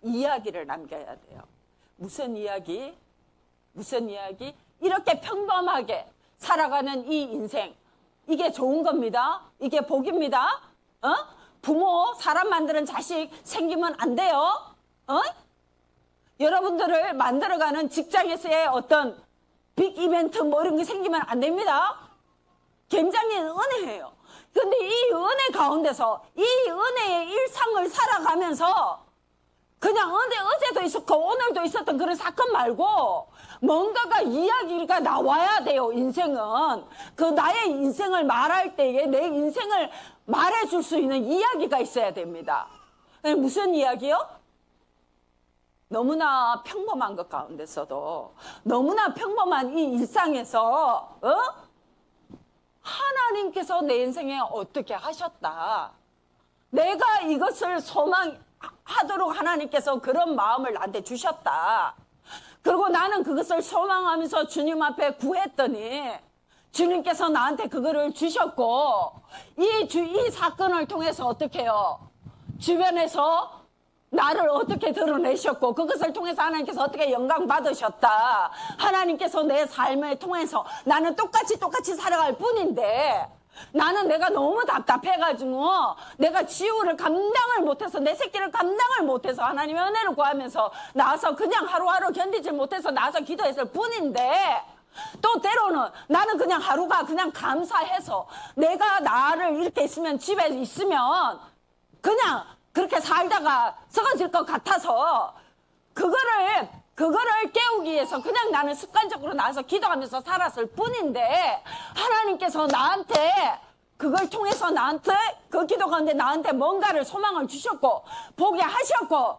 이야기를 남겨야 돼요. 무슨 이야기? 이렇게 평범하게 살아가는 이 인생, 이게 좋은 겁니다. 이게 복입니다. 부모, 사람 만드는 자식 생기면 안 돼요. 여러분들을 만들어가는 직장에서의 어떤 빅 이벤트 뭐 이런 게 생기면 안 됩니다. 굉장히 은혜예요. 근데 이 은혜 가운데서 이 은혜의 일상을 살아가면서 그냥 어제도 있었고 오늘도 있었던 그런 사건 말고 뭔가가 이야기가 나와야 돼요. 인생은 그 나의 인생을 말할 때에 내 인생을 말해줄 수 있는 이야기가 있어야 됩니다. 무슨 이야기요? 너무나 평범한 것 가운데서도, 너무나 평범한 이 일상에서 하나님께서 내 인생에 어떻게 하셨다, 내가 이것을 소망하도록 하나님께서 그런 마음을 나한테 주셨다, 그리고 나는 그것을 소망하면서 주님 앞에 구했더니 주님께서 나한테 그거를 주셨고, 이 사건을 통해서 어떻게 해요? 주변에서 나를 어떻게 드러내셨고, 그것을 통해서 하나님께서 어떻게 영광 받으셨다. 하나님께서 내 삶을 통해서 나는 똑같이 살아갈 뿐인데 나는 내가 너무 답답해가지고 내가 지우를 감당을 못해서 내 새끼를 감당을 못해서 하나님의 은혜를 구하면서 나와서 그냥 하루하루 견디질 못해서 나와서 기도했을 뿐인데 또 때로는 나는 그냥 하루가 그냥 감사해서 내가 나를 이렇게 있으면 집에 있으면 그냥 그렇게 살다가 썩어질 것 같아서 그거를 깨우기 위해서 그냥 나는 습관적으로 나와서 기도하면서 살았을 뿐인데 하나님께서 나한테 그걸 통해서 나한테 그 기도 가운데 나한테 뭔가를 소망을 주셨고 보게 하셨고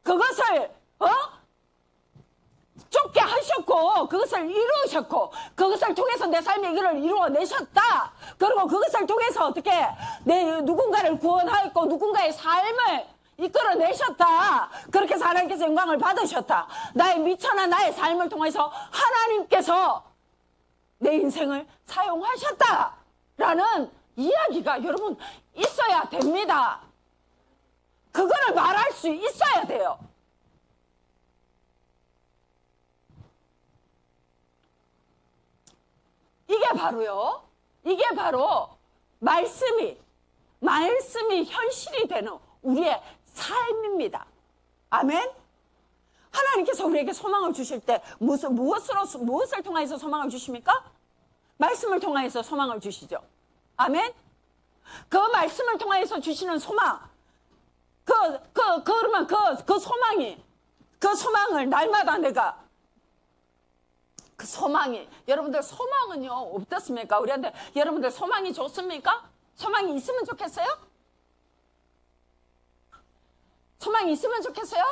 그것을 쫓게 하셨고 그것을 이루셨고 그것을 통해서 내 삶의 길을 이루어내셨다. 그리고 그것을 통해서 어떻게 내 누군가를 구원하였고 누군가의 삶을 이끌어내셨다. 그렇게 해서 하나님께서 영광을 받으셨다. 나의 미천한 나의 삶을 통해서 하나님께서 내 인생을 사용하셨다라는 이야기가 여러분 있어야 됩니다. 그거를 말할 수 있어야 돼요. 이게 바로 말씀이 현실이 되는 우리의 삶입니다. 아멘? 하나님께서 우리에게 소망을 주실 때 무엇을 통해서 소망을 주십니까? 말씀을 통해서 소망을 주시죠. 아멘? 그 말씀을 통해서 주시는 소망, 그러면 그 소망을 날마다 내가 그 소망이, 여러분들 소망은요, 어떻습니까? 우리한테 여러분들 소망이 좋습니까? 소망이 있으면 좋겠어요? 소망이 있으면 좋겠어요?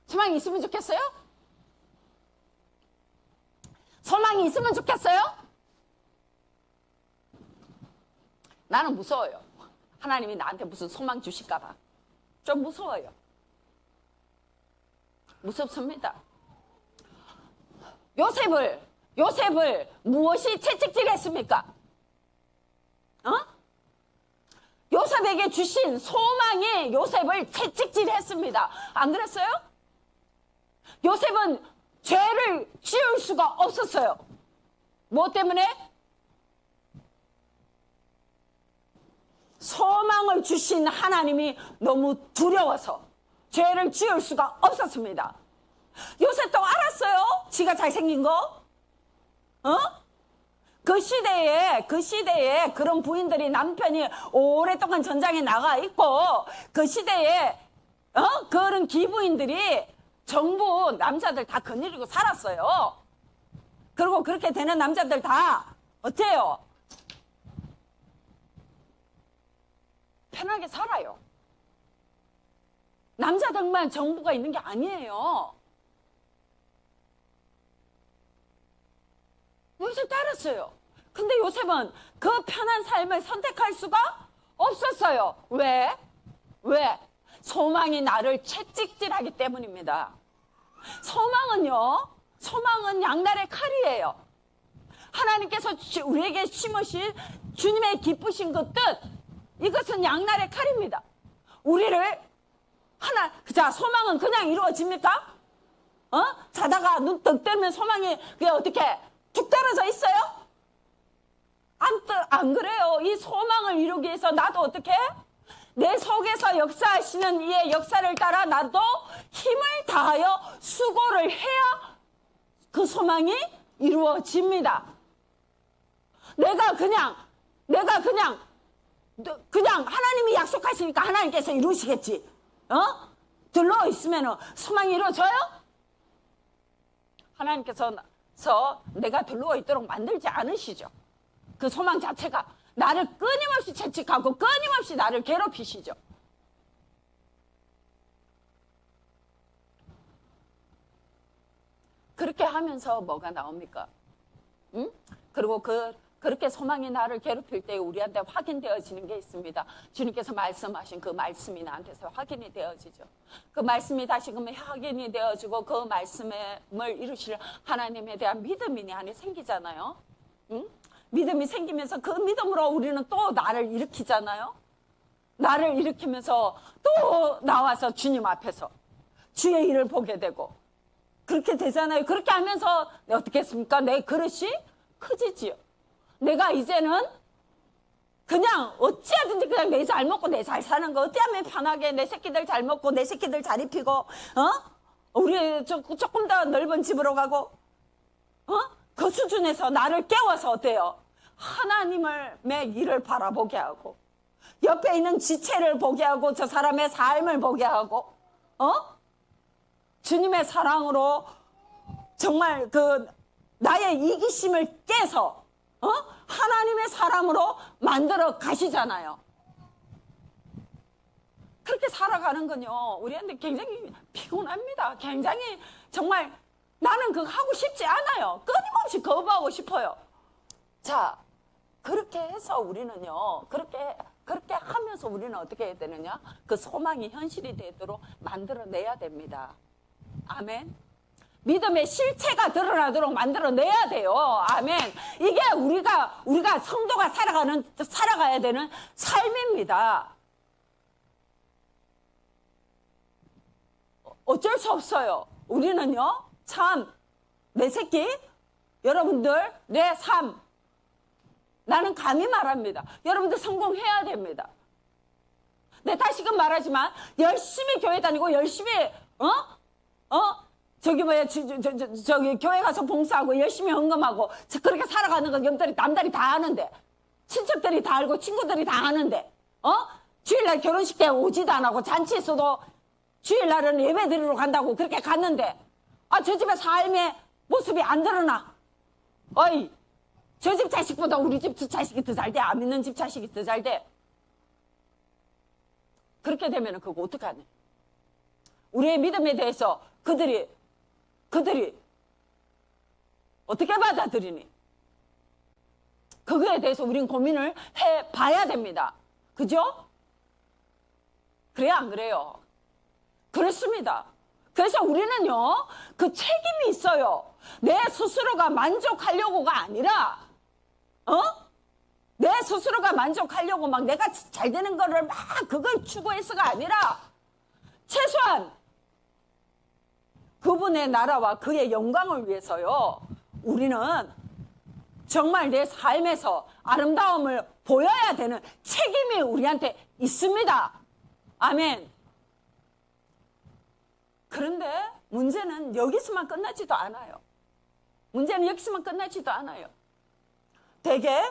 소망이 있으면 좋겠어요? 소망이 있으면 좋겠어요? 나는 무서워요. 하나님이 나한테 무슨 소망 주실까봐. 좀 무서워요. 무섭습니다. 요셉을 무엇이 채찍질했습니까? 요셉에게 주신 소망이 요셉을 채찍질했습니다. 안 그랬어요? 요셉은 죄를 지을 수가 없었어요. 뭐 때문에? 소망을 주신 하나님이 너무 두려워서 죄를 지을 수가 없었습니다. 요셉도 알았어요. 지가 잘생긴 거. 그 시대에 그런 부인들이 남편이 오랫동안 전장에 나가 있고 그 시대에 그런 기부인들이 전부 남자들 다 거느리고 살았어요. 그리고 그렇게 되는 남자들 다 어때요? 편하게 살아요. 남자들만 정부가 있는 게 아니에요. 요셉 따랐어요. 근데 요셉은 그 편한 삶을 선택할 수가 없었어요. 왜? 소망이 나를 채찍질하기 때문입니다. 소망은 양날의 칼이에요. 하나님께서 우리에게 심으신 주님의 기쁘신 그 뜻, 이것은 양날의 칼입니다. 자, 소망은 그냥 이루어집니까? 자다가 눈 떡 뜨면 소망이 그게 어떻게 툭 떨어져 있어요? 안 그래요. 이 소망을 이루기 위해서 나도 어떻게? 내 속에서 역사하시는 이의 역사를 따라 나도 힘을 다하여 수고를 해야 그 소망이 이루어집니다. 내가 그냥 하나님이 약속하시니까 하나님께서 이루시겠지. 들러 있으면 소망이 이루어져요? 하나님께서 내가 들러와 있도록 만들지 않으시죠. 그 소망 자체가 나를 끊임없이 채찍하고 끊임없이 나를 괴롭히시죠. 그렇게 하면서 뭐가 나옵니까? 그리고 그렇게 소망이 나를 괴롭힐 때 우리한테 확인되어지는 게 있습니다. 주님께서 말씀하신 그 말씀이 나한테서 확인이 되어지죠. 그 말씀이 다시금 확인이 되어지고 그 말씀을 이루실 하나님에 대한 믿음이 내 안에 생기잖아요. 믿음이 생기면서 그 믿음으로 우리는 또 나를 일으키잖아요. 나를 일으키면서 또 나와서 주님 앞에서 주의 일을 보게 되고 그렇게 되잖아요. 그렇게 하면서 어떻게 했습니까? 내 그릇이 커지지요. 내가 이제는 그냥 어찌하든지 그냥 내 잘 먹고 내 잘 사는 거, 어찌하면 편하게 내 새끼들 잘 먹고 내 새끼들 잘 입히고, 우리 조금 더 넓은 집으로 가고, 그 수준에서 나를 깨워서 어때요? 하나님의 일을 바라보게 하고, 옆에 있는 지체를 보게 하고, 저 사람의 삶을 보게 하고, 주님의 사랑으로 정말 나의 이기심을 깨서, 하나님의 사람으로 만들어 가시잖아요. 그렇게 살아가는 건요, 우리한테 굉장히 피곤합니다. 굉장히 정말 나는 그거 하고 싶지 않아요. 끊임없이 거부하고 싶어요. 자, 그렇게 해서 우리는요, 그렇게 하면서 우리는 어떻게 해야 되느냐? 그 소망이 현실이 되도록 만들어내야 됩니다. 아멘. 믿음의 실체가 드러나도록 만들어내야 돼요. 아멘. 이게 우리가 성도가 살아가야 되는 삶입니다. 어쩔 수 없어요. 우리는요, 참, 내 새끼, 여러분들, 내 삶, 나는 감히 말합니다. 여러분들 성공해야 됩니다. 네, 다시금 말하지만, 열심히 교회 다니고, 열심히, 저기 교회 가서 봉사하고, 열심히 헌금하고, 그렇게 살아가는 건 남들이 다 아는데, 친척들이 다 알고, 친구들이 다 아는데, 주일날 결혼식 때 오지도 안 하고, 잔치에서도 주일날은 예배 드리러 간다고 그렇게 갔는데, 저 집의 삶의 모습이 안 드러나. 어이, 저 집 자식보다 우리 집 자식이 더 잘 돼. 안 믿는 집 자식이 더 잘 돼. 그렇게 되면 그거 어떡하냐. 우리의 믿음에 대해서 그들이 어떻게 받아들이니? 그거에 대해서 우린 고민을 해봐야 됩니다. 그죠? 그래요, 안 그래요? 그렇습니다. 그래서 우리는요, 그 책임이 있어요. 내 스스로가 만족하려고가 아니라, 내 스스로가 만족하려고 막 내가 잘 되는 거를 막 그걸 추구해서가 아니라, 최소한 그분의 나라와 그의 영광을 위해서요, 우리는 정말 내 삶에서 아름다움을 보여야 되는 책임이 우리한테 있습니다. 아멘. 그런데 문제는 여기서만 끝나지도 않아요. 문제는 여기서만 끝나지도 않아요. 되게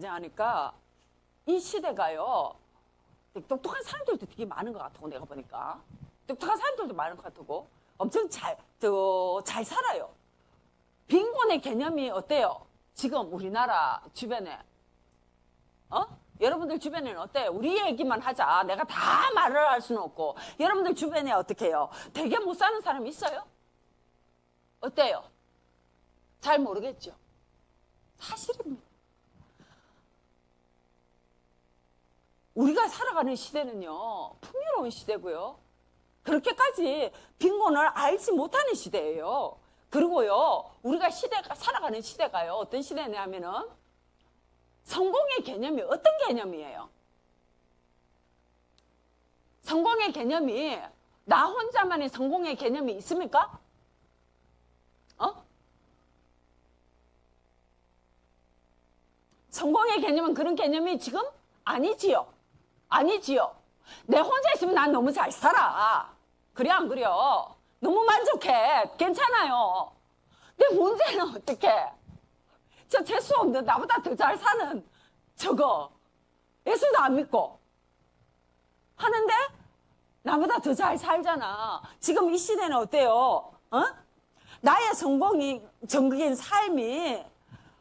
하니까 이 시대가요, 똑똑한 사람들도 되게 많은 것 같고, 내가 보니까 똑똑한 사람들도 많은 것 같고, 엄청 잘 살아요. 빈곤의 개념이 어때요? 지금 우리나라 주변에, 여러분들 주변에는 어때요? 우리 얘기만 하자. 내가 다 말을 할 수는 없고. 여러분들 주변에 어떻게 해요? 되게 못 사는 사람 있어요? 어때요? 잘 모르겠죠? 사실입니다. 우리가 살아가는 시대는요, 풍요로운 시대고요. 그렇게까지 빈곤을 알지 못하는 시대예요. 그리고요, 우리가 살아가는 시대가요, 어떤 시대냐면은, 성공의 개념이 어떤 개념이에요? 성공의 개념이 나 혼자만의 성공의 개념이 있습니까? 성공의 개념은 그런 개념이 지금 아니지요. 아니지요. 내 혼자 있으면 난 너무 잘 살아. 그래 안 그래요? 너무 만족해. 괜찮아요. 근데 문제는 어떡해? 저 재수 없는 나보다 더 잘 사는 저거 예수도 안 믿고 하는데 나보다 더 잘 살잖아. 지금 이 시대는 어때요? 나의 성공이 정적인 삶이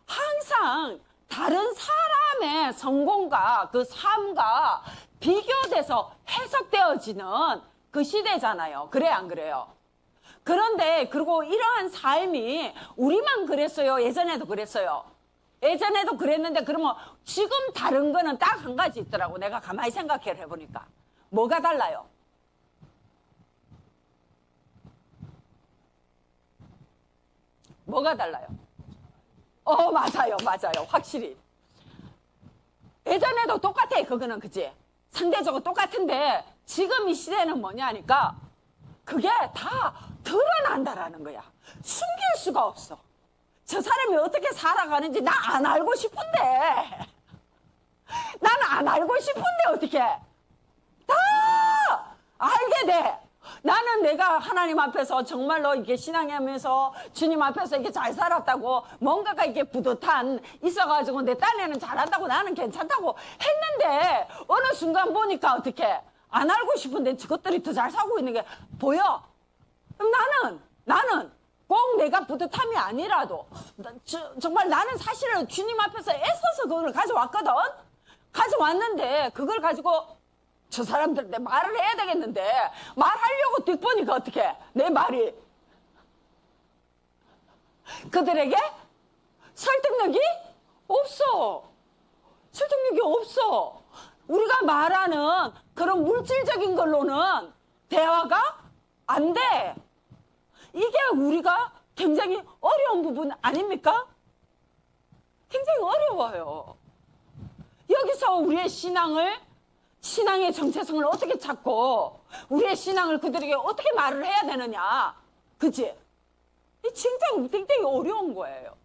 항상 다른 사람의 성공과 그 삶과 비교돼서 해석되어지는 그 시대잖아요. 그래 안 그래요? 그런데 그리고 이러한 삶이 우리만 그랬어요? 예전에도 그랬어요? 예전에도 그랬는데 그러면 지금 다른 거는 딱 한 가지 있더라고. 내가 가만히 생각해 보니까. 뭐가 달라요? 뭐가 달라요? 맞아요. 확실히. 예전에도 똑같아. 그거는 그치? 상대적으로 똑같은데 지금 이 시대는 뭐냐 하니까 그게 다 드러난다라는 거야. 숨길 수가 없어. 저 사람이 어떻게 살아가는지 나 안 알고 싶은데. 나는 안 알고 싶은데 어떻게. 다 알게 돼. 나는 내가 하나님 앞에서 정말로 이렇게 신앙하면서 주님 앞에서 이렇게 잘 살았다고 뭔가가 이렇게 뿌듯한 있어가지고 내 딴에는 잘한다고 나는 괜찮다고 했는데 어느 순간 보니까 어떻게 안 알고 싶은데 저것들이 더 잘 살고 있는 게 보여. 그럼 나는 꼭 내가 뿌듯함이 아니라도 정말 나는 사실은 주님 앞에서 애써서 그걸 가져왔거든. 가져왔는데 그걸 가지고 저 사람들한테 말을 해야 되겠는데 말하려고 뒷 보니까 어떻게 내 말이 그들에게 설득력이 없어. 설득력이 없어. 우리가 말하는 그런 물질적인 걸로는 대화가 안 돼. 이게 우리가 굉장히 어려운 부분 아닙니까? 굉장히 어려워요. 여기서 우리의 신앙의 정체성을 어떻게 찾고 우리의 신앙을 그들에게 어떻게 말을 해야 되느냐. 그치? 굉장히 어려운 거예요.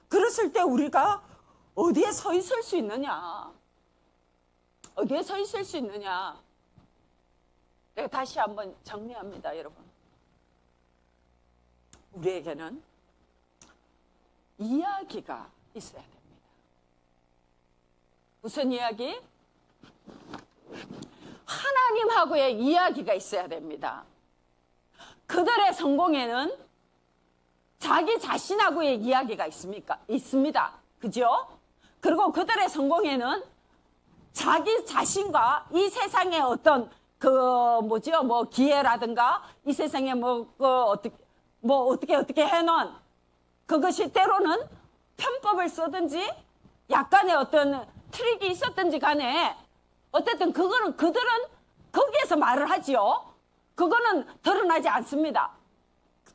그랬을 때 우리가 어디에 서 있을 수 있느냐. 어디에 서 있을 수 있느냐. 내가 다시 한번 정리합니다, 여러분. 우리에게는 이야기가 있어야 됩니다. 무슨 이야기? 하나님하고의 이야기가 있어야 됩니다. 그들의 성공에는 자기 자신하고의 이야기가 있습니다. 그죠? 그리고 그들의 성공에는 자기 자신과 이 세상의 어떤 기회라든가 이 세상에 어떻게 해놓은 그것이 때로는 편법을 쓰든지 약간의 어떤 트릭이 있었든지 간에 어쨌든 그들은 거기에서 말을 하지요. 그거는 드러나지 않습니다.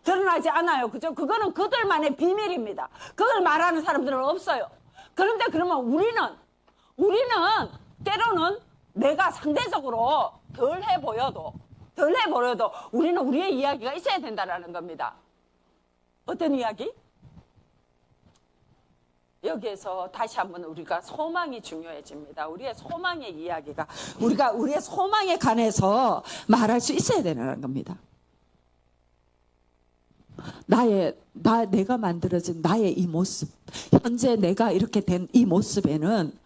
드러나지 않아요. 그죠? 그거는 그들만의 비밀입니다. 그걸 말하는 사람들은 없어요. 그런데 그러면 우리는 때로는 내가 상대적으로 덜해 보여도 우리는 우리의 이야기가 있어야 된다는 겁니다. 어떤 이야기? 여기에서 다시 한번 우리가 소망이 중요해집니다. 우리의 소망의 이야기가 우리가 우리의 소망에 관해서 말할 수 있어야 되는 겁니다. 내가 만들어진 나의 이 모습, 현재 내가 이렇게 된 이 모습에는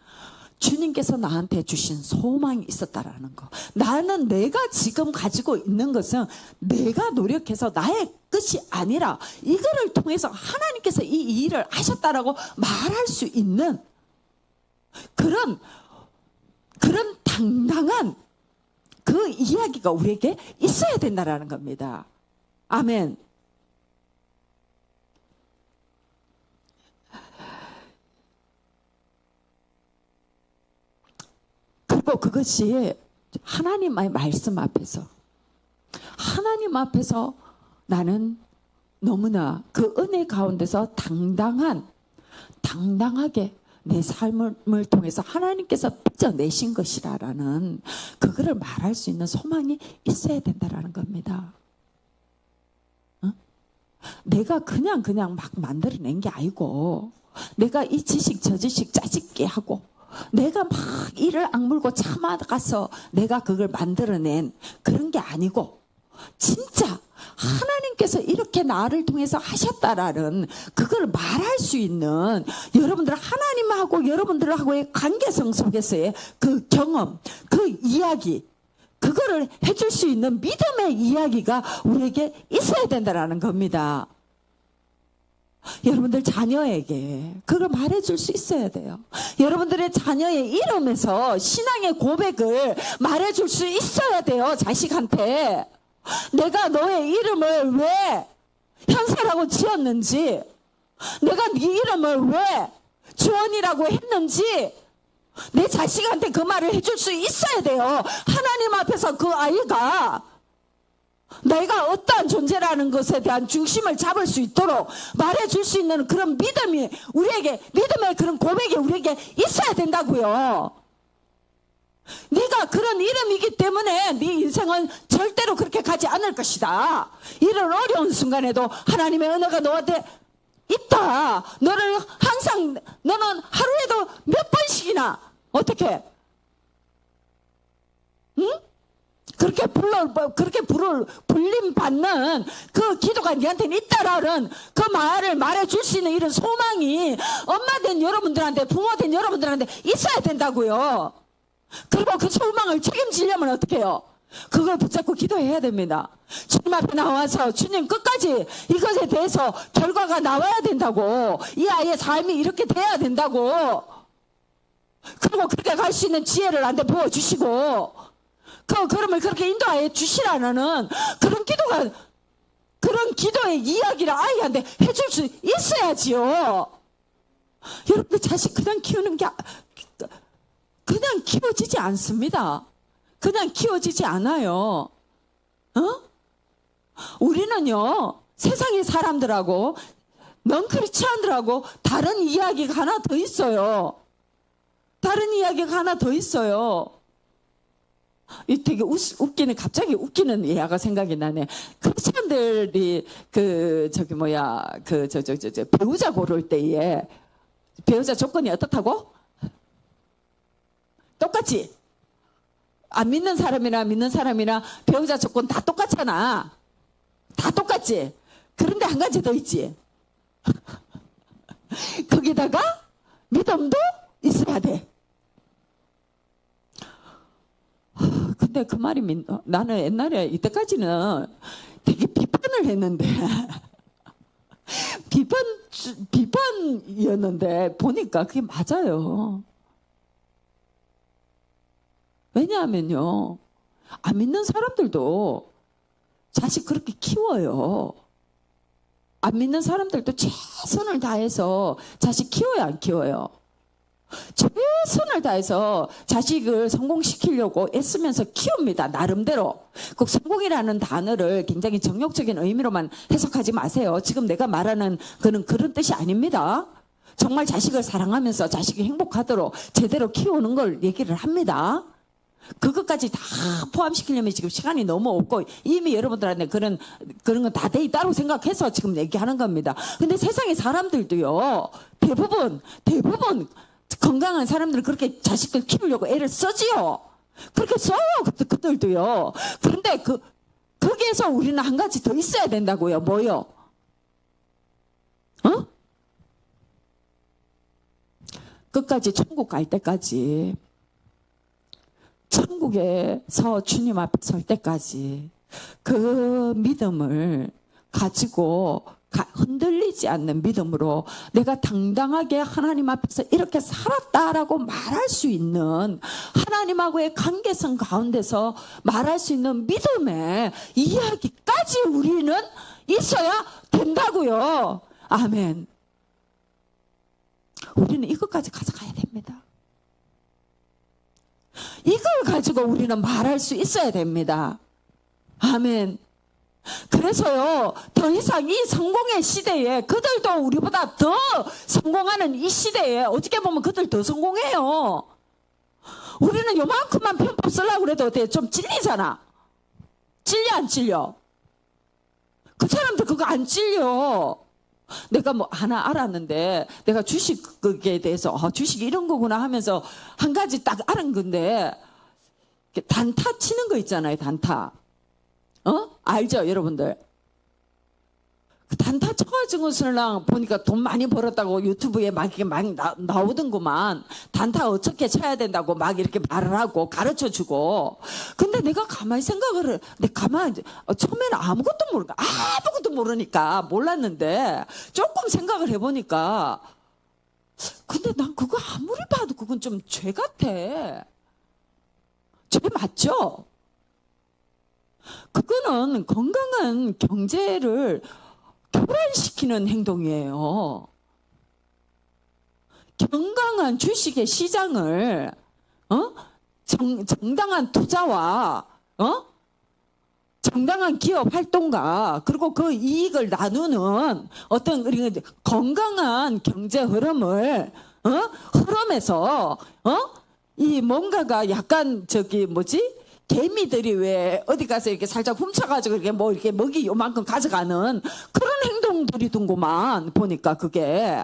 주님께서 나한테 주신 소망이 있었다라는 거. 나는 내가 지금 가지고 있는 것은 내가 노력해서 나의 끝이 아니라 이거를 통해서 하나님께서 이 일을 하셨다라고 말할 수 있는 그런 당당한 그 이야기가 우리에게 있어야 된다라는 겁니다. 아멘. 그리고 그것이 하나님의 말씀 앞에서 나는 너무나 그 은혜 가운데서 당당하게 내 삶을 통해서 하나님께서 빚어내신 것이라는 그거를 말할 수 있는 소망이 있어야 된다라는 겁니다. 내가 그냥 막 만들어낸 게 아니고 내가 이 지식 저 지식 짜집게 하고 내가 막 이를 악물고 참아가서 내가 그걸 만들어낸 그런 게 아니고 진짜 하나님께서 이렇게 나를 통해서 하셨다라는 그걸 말할 수 있는 여러분들 하나님하고 여러분들하고의 관계성 속에서의 그 경험, 그 이야기 그거를 해줄 수 있는 믿음의 이야기가 우리에게 있어야 된다는 겁니다. 여러분들 자녀에게 그걸 말해줄 수 있어야 돼요. 여러분들의 자녀의 이름에서 신앙의 고백을 말해줄 수 있어야 돼요. 자식한테 내가 너의 이름을 왜 현세라고 지었는지, 내가 네 이름을 왜 주원이라고 했는지 내 자식한테 그 말을 해줄 수 있어야 돼요. 하나님 앞에서 그 아이가 내가 어떠한 존재라는 것에 대한 중심을 잡을 수 있도록 말해줄 수 있는 그런 믿음이 우리에게, 믿음의 그런 고백이 우리에게 있어야 된다고요. 네가 그런 이름은 이름이기 때문에 네 인생은 절대로 그렇게 가지 않을 것이다. 이런 어려운 순간에도 하나님의 은혜가 너한테 있다. 너를 항상, 너는 하루에도 몇 번씩이나 어떻게 그렇게 불림 받는 그 기도가 네한테는 있다라는 그 말을 말해줄 수 있는 이런 소망이 엄마 된 여러분들한테, 부모 된 여러분들한테 있어야 된다고요. 그리고 그 소망을 책임지려면 어떻게 해요? 그걸 붙잡고 기도해야 됩니다. 주님 앞에 나와서 주님 끝까지 이것에 대해서 결과가 나와야 된다고, 이 아이의 삶이 이렇게 돼야 된다고, 그리고 그렇게 갈 수 있는 지혜를 나한테 부어주시고 그 걸음을 그렇게 인도하여 주시라는 그런 기도의 이야기를 아이한테 해줄 수 있어야지요. 여러분들 자식 그냥 키우는 게 그냥 키워지지 않습니다. 그냥 키워지지 않아요. 우리는요, 세상의 사람들하고 넌크리스찬들하고 다른 이야기가 하나 더 있어요. 다른 이야기가 하나 더 있어요. 이 되게 갑자기 웃기는 예화가 생각이 나네. 크리스찬들이 배우자 고를 때에 배우자 조건이 어떻다고? 똑같지? 안 믿는 사람이나 믿는 사람이나 배우자 조건 다 똑같잖아. 다 똑같지? 그런데 한 가지 더 있지. 거기다가 믿음도 있어야 돼. 근데 그 말이 나는 옛날에 이때까지는 되게 비판을 했는데 비판이었는데 보니까 그게 맞아요. 왜냐하면요, 안 믿는 사람들도 자식 그렇게 키워요. 안 믿는 사람들도 최선을 다해서 자식 키워야 안 키워요? 최선을 다해서 자식을 성공시키려고 애쓰면서 키웁니다. 나름대로. 꼭 성공이라는 단어를 굉장히 정욕적인 의미로만 해석하지 마세요. 지금 내가 말하는 그런 뜻이 아닙니다. 정말 자식을 사랑하면서 자식이 행복하도록 제대로 키우는 걸 얘기를 합니다. 그것까지 다 포함시키려면 지금 시간이 너무 없고 이미 여러분들한테 그런 건 다 돼 있다고 생각해서 지금 얘기하는 겁니다. 근데 세상의 사람들도요, 대부분 건강한 사람들은 그렇게 자식들 키우려고 애를 쓰지요. 그렇게 써요, 그들도요. 그런데 거기에서 우리는 한 가지 더 있어야 된다고요. 뭐요? 끝까지 천국 갈 때까지, 천국에서 주님 앞에 설 때까지 그 믿음을 가지고 흔들리지 않는 믿음으로 내가 당당하게 하나님 앞에서 이렇게 살았다라고 말할 수 있는, 하나님하고의 관계성 가운데서 말할 수 있는 믿음의 이야기까지 우리는 있어야 된다고요. 아멘. 우리는 이것까지 가져가야 됩니다. 이걸 가지고 우리는 말할 수 있어야 됩니다. 아멘. 그래서요, 더 이상 이 성공의 시대에, 그들도 우리보다 더 성공하는 이 시대에 어떻게 보면 그들 더 성공해요. 우리는 요만큼만 편법 쓰려고 그래도 좀 찔리잖아. 찔려 안 찔려? 그 사람들 그거 안 찔려. 내가 뭐 하나 알았는데, 내가 주식에 대해서 주식이 이런 거구나 하면서 한 가지 딱 알은 건데, 단타 치는 거 있잖아요. 단타. 알죠, 여러분들? 그 단타 쳐가지고 슬랑 보니까 돈 많이 벌었다고 유튜브에 막 이렇게 막 나오던구만. 단타 어떻게 쳐야 된다고 막 이렇게 말을 하고 가르쳐 주고. 근데 내가 가만히 생각을 처음에는 아무것도 모르니까 몰랐는데 조금 생각을 해보니까, 근데 난 그거 아무리 봐도 그건 좀 죄 같아. 죄 맞죠? 그거는 건강한 경제를 교란시키는 행동이에요. 건강한 주식의 시장을 정당한 투자와 정당한 기업 활동가, 그리고 그 이익을 나누는 어떤 건강한 경제 흐름에서 이 뭔가가 약간 개미들이 왜 어디 가서 이렇게 살짝 훔쳐가지고 이렇게 먹이 요만큼 가져가는 그런 행동들이던구만 보니까 그게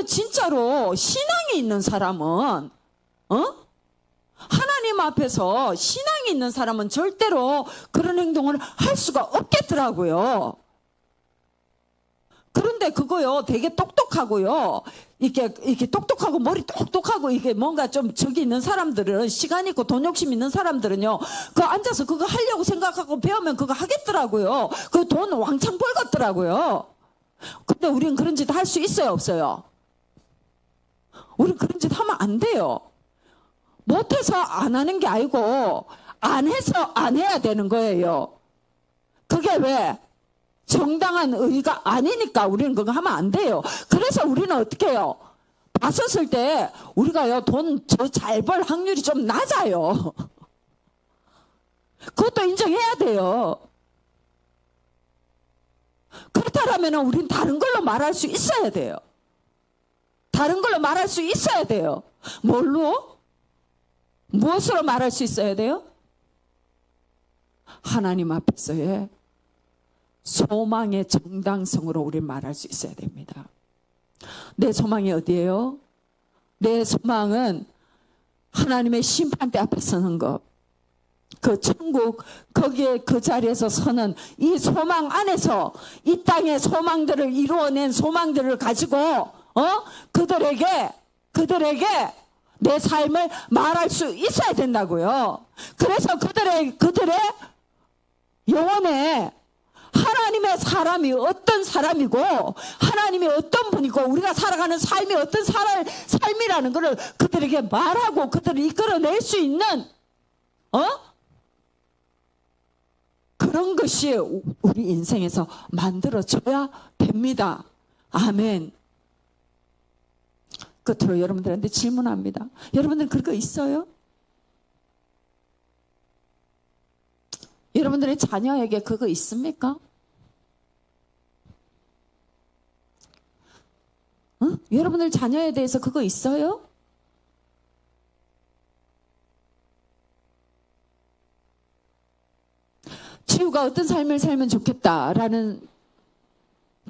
진짜로 신앙이 있는 사람은 하나님 앞에서 신앙이 있는 사람은 절대로 그런 행동을 할 수가 없겠더라고요. 그런데 그거요, 되게 똑똑하고요. 이렇게 똑똑하고 머리 똑똑하고 이게 뭔가 좀 저기 있는 사람들은, 시간 있고 돈 욕심 있는 사람들은요, 앉아서 그거 하려고 생각하고 배우면 그거 하겠더라고요. 그 돈 왕창 벌겠더라고요. 근데 우린 그런 짓 할 수 있어요, 없어요? 우린 그런 짓 하면 안 돼요. 못해서 안 하는 게 아니고, 안 해서 안 해야 되는 거예요. 그게 왜? 정당한 의의가 아니니까 우리는 그거 하면 안 돼요. 그래서 우리는 어떻게 해요? 봤었을 때 우리가요, 돈 잘 벌 확률이 좀 낮아요. 그것도 인정해야 돼요. 그렇다면 우린 다른 걸로 말할 수 있어야 돼요. 다른 걸로 말할 수 있어야 돼요. 뭘로? 무엇으로 말할 수 있어야 돼요? 하나님 앞에서의 소망의 정당성으로 우리는 말할 수 있어야 됩니다. 내 소망이 어디예요? 내 소망은 하나님의 심판대 앞에 서는 것. 그 천국, 거기에 그 자리에서 서는 이 소망 안에서 이 땅의 소망들을 이루어낸 소망들을 가지고, 그들에게 내 삶을 말할 수 있어야 된다고요. 그래서 그들의 영혼에 하나님의 사람이 어떤 사람이고, 하나님이 어떤 분이고, 우리가 살아가는 삶이 어떤 삶이라는 것을 그들에게 말하고 그들을 이끌어낼 수 있는, 그런 것이 우리 인생에서 만들어져야 됩니다. 아멘. 끝으로 여러분들한테 질문합니다. 여러분들 그거 있어요? 여러분들의 자녀에게 그거 있습니까? 여러분들 자녀에 대해서 그거 있어요? 치유가 어떤 삶을 살면 좋겠다라는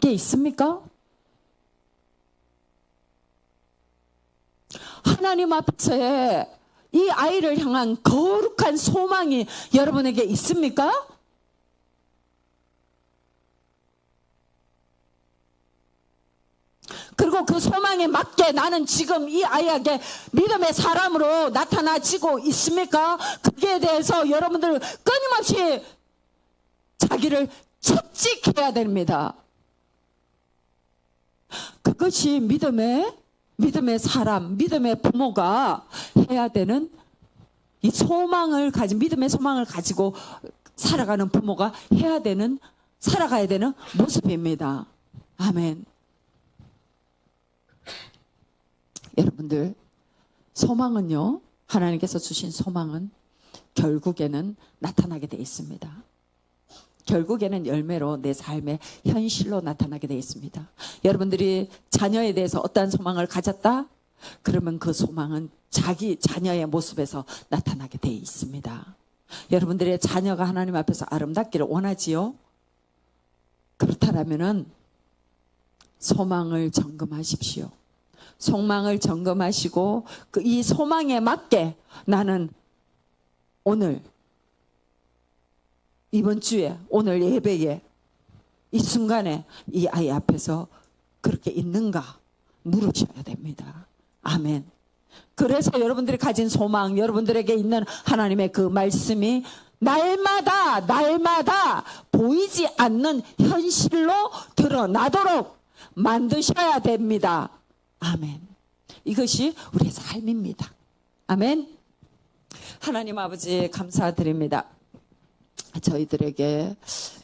게 있습니까? 하나님 앞에서의 이 아이를 향한 거룩한 소망이 여러분에게 있습니까? 그리고 그 소망에 맞게 나는 지금 이 아이에게 믿음의 사람으로 나타나지고 있습니까? 거기에 대해서 여러분들 끊임없이 자기를 채찍해야 됩니다. 그것이 믿음의 사람, 믿음의 부모가 해야 되는, 이 소망을 가진, 믿음의 소망을 가지고 살아가는 부모가 살아가야 되는 모습입니다. 아멘. 여러분들, 소망은요, 하나님께서 주신 소망은 결국에는 나타나게 되어 있습니다. 결국에는 열매로 내 삶의 현실로 나타나게 되어 있습니다. 여러분들이 자녀에 대해서 어떠한 소망을 가졌다? 그러면 그 소망은 자기 자녀의 모습에서 나타나게 되어 있습니다. 여러분들의 자녀가 하나님 앞에서 아름답기를 원하지요? 그렇다면은 소망을 점검하십시오. 소망을 점검하시고 이 소망에 맞게 나는 오늘, 이번 주에, 오늘 예배에, 이 순간에 이 아이 앞에서 그렇게 있는가 물으셔야 됩니다. 아멘. 그래서 여러분들이 가진 소망, 여러분들에게 있는 하나님의 그 말씀이 날마다 보이지 않는 현실로 드러나도록 만드셔야 됩니다. 아멘. 이것이 우리의 삶입니다. 아멘. 하나님 아버지 감사드립니다. 저희들에게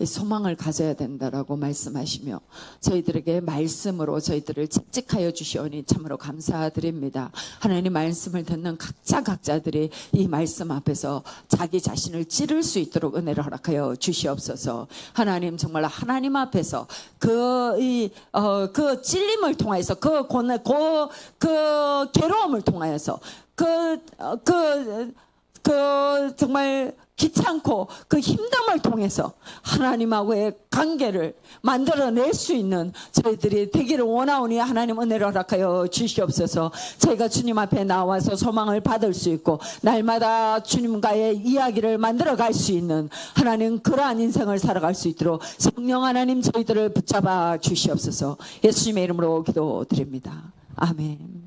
소망을 가져야 된다라고 말씀하시며 저희들에게 말씀으로 저희들을 채찍하여 주시오니 참으로 감사드립니다. 하나님 말씀을 듣는 각자들이 이 말씀 앞에서 자기 자신을 찌를 수 있도록 은혜를 허락하여 주시옵소서. 하나님 정말 하나님 앞에서 그 찔림을 통하여서 그 괴로움을 통하여서 정말 귀찮고 그 힘듦을 통해서 하나님하고의 관계를 만들어낼 수 있는 저희들이 되기를 원하오니 하나님 은혜를 허락하여 주시옵소서. 저희가 주님 앞에 나와서 소망을 받을 수 있고 날마다 주님과의 이야기를 만들어갈 수 있는 하나님 그러한 인생을 살아갈 수 있도록 성령 하나님 저희들을 붙잡아 주시옵소서. 예수님의 이름으로 기도드립니다. 아멘.